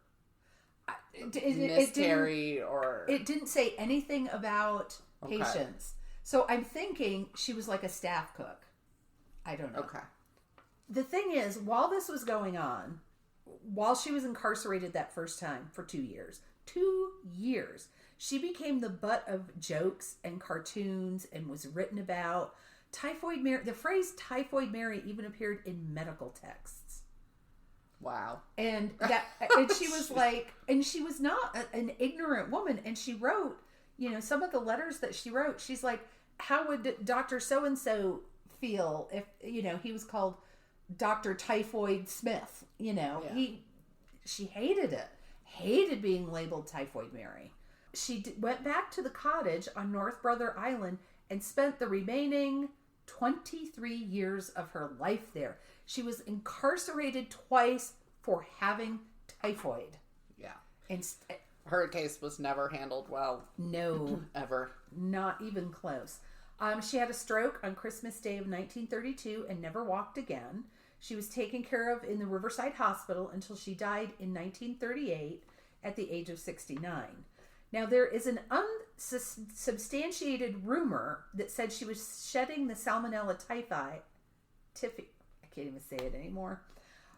[SPEAKER 2] miscarried or...
[SPEAKER 1] It didn't say anything about patients. So I'm thinking she was like a staff cook. I don't know.
[SPEAKER 2] Okay.
[SPEAKER 1] The thing is, while this was going on, while she was incarcerated that first time for 2 years, she became the butt of jokes and cartoons and was written about. Typhoid Mary, the phrase Typhoid Mary even appeared in medical texts.
[SPEAKER 2] Wow.
[SPEAKER 1] And she was like, and she was not an ignorant woman. And she wrote, some of the letters that she wrote, she's like, how would Dr. So-and-so feel if, he was called Dr. Typhoid Smith, she hated it, hated being labeled Typhoid Mary. She went back to the cottage on North Brother Island and spent the remaining 23 years of her life there. She was incarcerated twice for having typhoid.
[SPEAKER 2] Yeah.
[SPEAKER 1] And
[SPEAKER 2] her case was never handled well.
[SPEAKER 1] No.
[SPEAKER 2] Ever.
[SPEAKER 1] Not even close. She had a stroke on Christmas Day of 1932 and never walked again. She was taken care of in the Riverside Hospital until she died in 1938 at the age of 69. Now, there is an unsubstantiated rumor that said she was shedding the Salmonella typhi, I can't even say it anymore,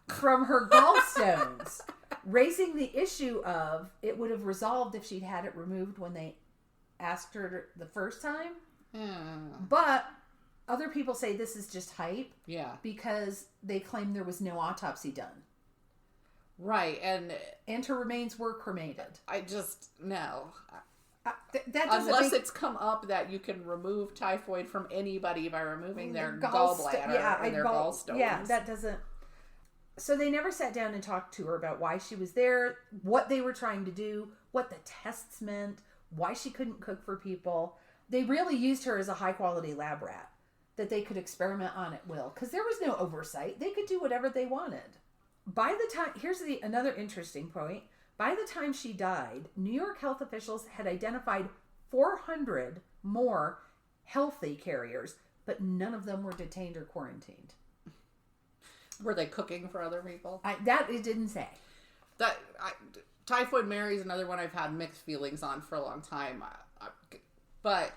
[SPEAKER 1] from her gallstones, raising the issue of it would have resolved if she'd had it removed when they asked her the first time. But other people say this is just hype.
[SPEAKER 2] Yeah. Because
[SPEAKER 1] they claim there was no autopsy done.
[SPEAKER 2] Right.
[SPEAKER 1] And her remains were cremated.
[SPEAKER 2] I just, no.
[SPEAKER 1] Unless
[SPEAKER 2] it's come up that you can remove typhoid from anybody by removing their gallbladder and their gallstones.
[SPEAKER 1] Yeah, that doesn't. So they never sat down and talked to her about why she was there, what they were trying to do, what the tests meant, why she couldn't cook for people. They really used her as a high-quality lab rat that they could experiment on at will, because there was no oversight. They could do whatever they wanted. By the time, here's another interesting point. By the time she died, New York health officials had identified 400 more healthy carriers, but none of them were detained or quarantined.
[SPEAKER 2] Were they cooking for other people?
[SPEAKER 1] That it didn't say.
[SPEAKER 2] Typhoid Mary is another one I've had mixed feelings on for a long time. But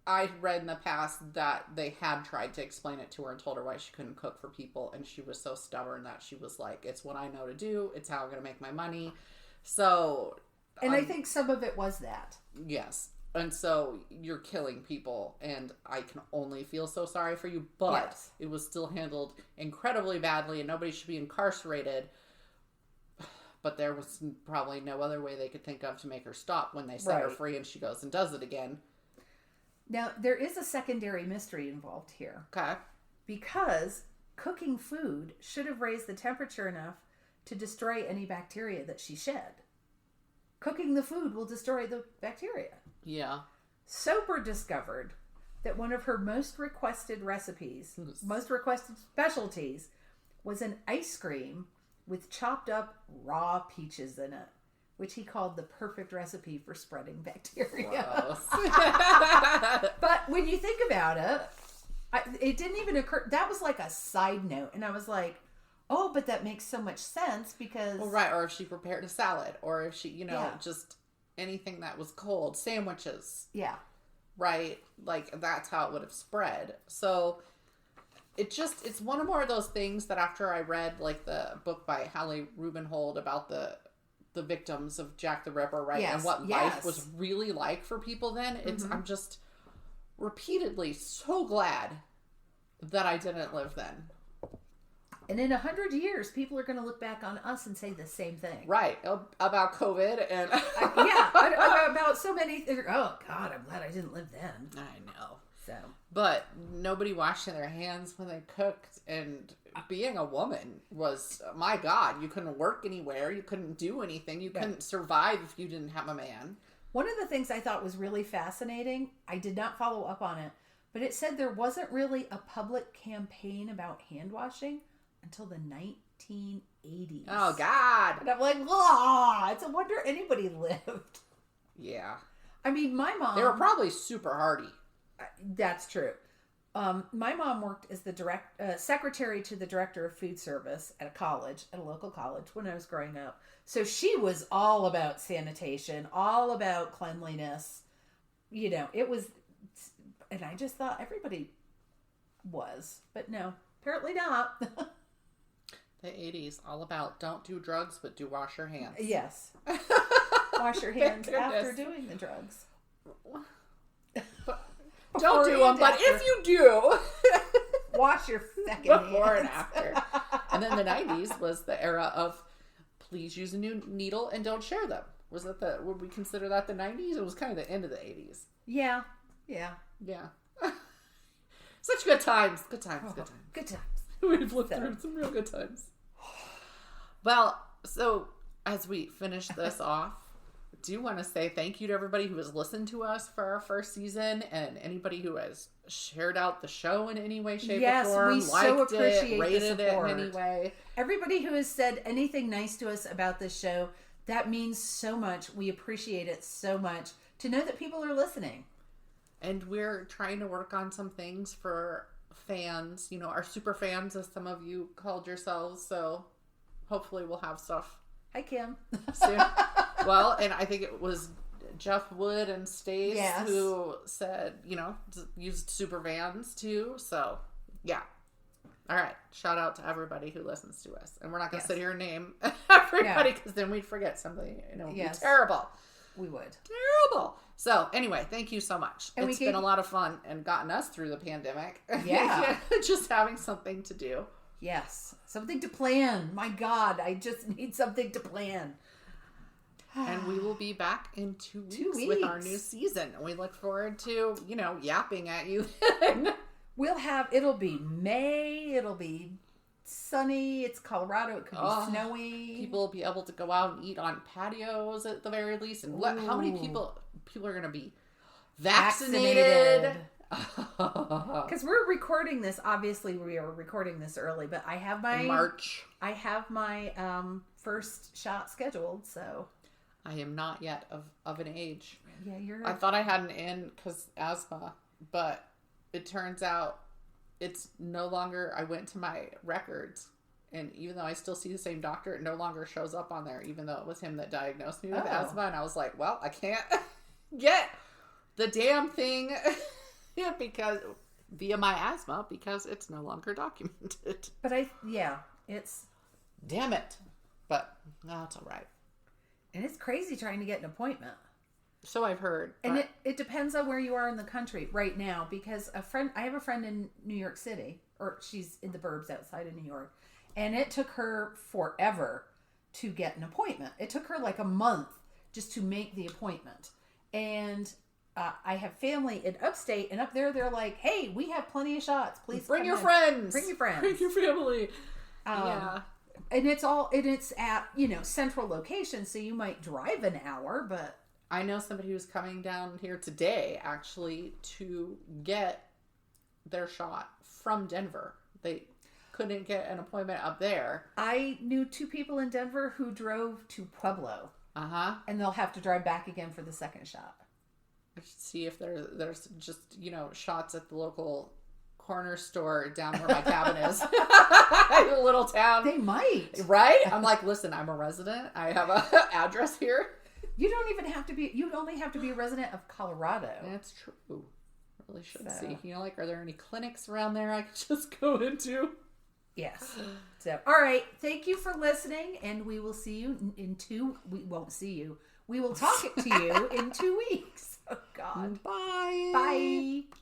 [SPEAKER 2] I read in the past that they had tried to explain it to her and told her why she couldn't cook for people. And she was so stubborn that she was like, it's what I know to do. It's how I'm going to make my money. So.
[SPEAKER 1] And I think some of it was that.
[SPEAKER 2] Yes. And so you're killing people, and I can only feel so sorry for you. But It was still handled incredibly badly, and nobody should be incarcerated. But there was probably no other way they could think of to make her stop when they set her free and she goes and does it again.
[SPEAKER 1] Now, there is a secondary mystery involved here.
[SPEAKER 2] Okay.
[SPEAKER 1] Because cooking food should have raised the temperature enough to destroy any bacteria that she shed. Cooking the food will destroy the bacteria.
[SPEAKER 2] Yeah.
[SPEAKER 1] Soper discovered that one of her most requested recipes, most requested specialties, was an ice cream with chopped up raw peaches in it, which he called the perfect recipe for spreading bacteria. But when you think about it, it didn't even occur. That was like a side note. And I was like, oh, but that makes so much sense because...
[SPEAKER 2] Well, right. Or if she prepared a salad, or if she, just anything that was cold, sandwiches.
[SPEAKER 1] Yeah.
[SPEAKER 2] Right. Like, that's how it would have spread. So... It's one of more of those things that after I read, like, the book by Hallie Rubenhold about the victims of Jack the Ripper, right?
[SPEAKER 1] Yes.
[SPEAKER 2] And what life was really like for people then. I'm just repeatedly so glad that I didn't live then.
[SPEAKER 1] And in 100 years, people are going to look back on us and say the same thing.
[SPEAKER 2] Right. About COVID and...
[SPEAKER 1] About so many things. Oh, God, I'm glad I didn't live then.
[SPEAKER 2] I know.
[SPEAKER 1] So.
[SPEAKER 2] But nobody washing their hands when they cooked, and being a woman was, my God, you couldn't work anywhere. You couldn't do anything. You couldn't survive if you didn't have a man.
[SPEAKER 1] One of the things I thought was really fascinating, I did not follow up on it, but it said there wasn't really a public campaign about hand washing until the 1980s.
[SPEAKER 2] Oh, God.
[SPEAKER 1] And I'm like, it's a wonder anybody lived.
[SPEAKER 2] Yeah.
[SPEAKER 1] I mean, my mom...
[SPEAKER 2] They were probably super hardy.
[SPEAKER 1] That's true. My mom worked as the secretary to the director of food service at a local college when I was growing up. So she was all about sanitation, all about cleanliness. You know, it was... And I just thought everybody was. But no, apparently not.
[SPEAKER 2] The 80s, all about don't do drugs, but do wash your hands.
[SPEAKER 1] Yes. Wash your hands after doing the drugs.
[SPEAKER 2] Don't do them, but if you do,
[SPEAKER 1] wash your second
[SPEAKER 2] before
[SPEAKER 1] hands.
[SPEAKER 2] and after. And then the 90s was the era of please use a new needle and don't share them. Would we consider that the 90s? It was kind of the end of the 80s.
[SPEAKER 1] Yeah.
[SPEAKER 2] Such good times. Good times. We've lived through some real good times. Well, so as we finish this off, I do want to say thank you to everybody who has listened to us for our first season, and anybody who has shared out the show in any way, shape, or form.
[SPEAKER 1] Yes, we so appreciate
[SPEAKER 2] rated
[SPEAKER 1] the support.
[SPEAKER 2] it in any way.
[SPEAKER 1] Everybody who has said anything nice to us about this show, that means so much. We appreciate it so much to know that people are listening.
[SPEAKER 2] And we're trying to work on some things for fans, our super fans, as some of you called yourselves. So hopefully we'll have stuff.
[SPEAKER 1] Hi, Kim.
[SPEAKER 2] Soon. Well, and I think it was Jeff Wood and Stace who said, used super vans too. So yeah. All right. Shout out to everybody who listens to us. And we're not going to sit here and name everybody because then we'd forget something. It would be terrible.
[SPEAKER 1] We would.
[SPEAKER 2] Terrible. So anyway, thank you so much. And it's been a lot of fun and gotten us through the pandemic.
[SPEAKER 1] Yeah.
[SPEAKER 2] Just having something to do.
[SPEAKER 1] Yes. Something to plan. My God, I just need something to plan.
[SPEAKER 2] And we will be back in 2 weeks with our new season. We look forward to, yapping at you.
[SPEAKER 1] It'll be May. It'll be sunny. It's Colorado. It could be snowy.
[SPEAKER 2] People will be able to go out and eat on patios at the very least. And how many people are going to be vaccinated?
[SPEAKER 1] Because we're recording this. Obviously, we are recording this early, but I have my
[SPEAKER 2] March.
[SPEAKER 1] I have my first shot scheduled. So
[SPEAKER 2] I am not yet of an age.
[SPEAKER 1] Yeah,
[SPEAKER 2] I thought I had an in because asthma, but it turns out it's no longer. I went to my records, and even though I still see the same doctor, it no longer shows up on there, even though it was him that diagnosed me with asthma. And I was like, well, I can't get the damn thing because via my asthma because it's no longer documented.
[SPEAKER 1] But it's
[SPEAKER 2] damn it. But no, it's all right.
[SPEAKER 1] And it's crazy trying to get an appointment.
[SPEAKER 2] So I've heard.
[SPEAKER 1] And it depends on where you are in the country right now, because I have a friend in New York City, or she's in the burbs outside of New York, and it took her forever to get an appointment. It took her like a month just to make the appointment. And I have family in upstate, and up there they're like, hey, we have plenty of shots. Please
[SPEAKER 2] bring your friends.
[SPEAKER 1] Bring your friends.
[SPEAKER 2] Bring your family.
[SPEAKER 1] Yeah. And it's at, central location, so you might drive an hour, but
[SPEAKER 2] I know somebody who's coming down here today actually to get their shot from Denver. They couldn't get an appointment up there.
[SPEAKER 1] I knew 2 people in Denver who drove to Pueblo. And they'll have to drive back again for the second shot.
[SPEAKER 2] I should see if there's just, shots at the local corner store down where my cabin is. In a little town.
[SPEAKER 1] They might.
[SPEAKER 2] Right? I'm like, listen, I'm a resident. I have an address here.
[SPEAKER 1] You'd only have to be a resident of Colorado.
[SPEAKER 2] That's true. Really should see. Are there any clinics around there I could just go into?
[SPEAKER 1] Yes. So, all right. Thank you for listening, and we will see you we won't see you. We will talk to you in 2 weeks. Oh, God.
[SPEAKER 2] Bye.
[SPEAKER 1] Bye.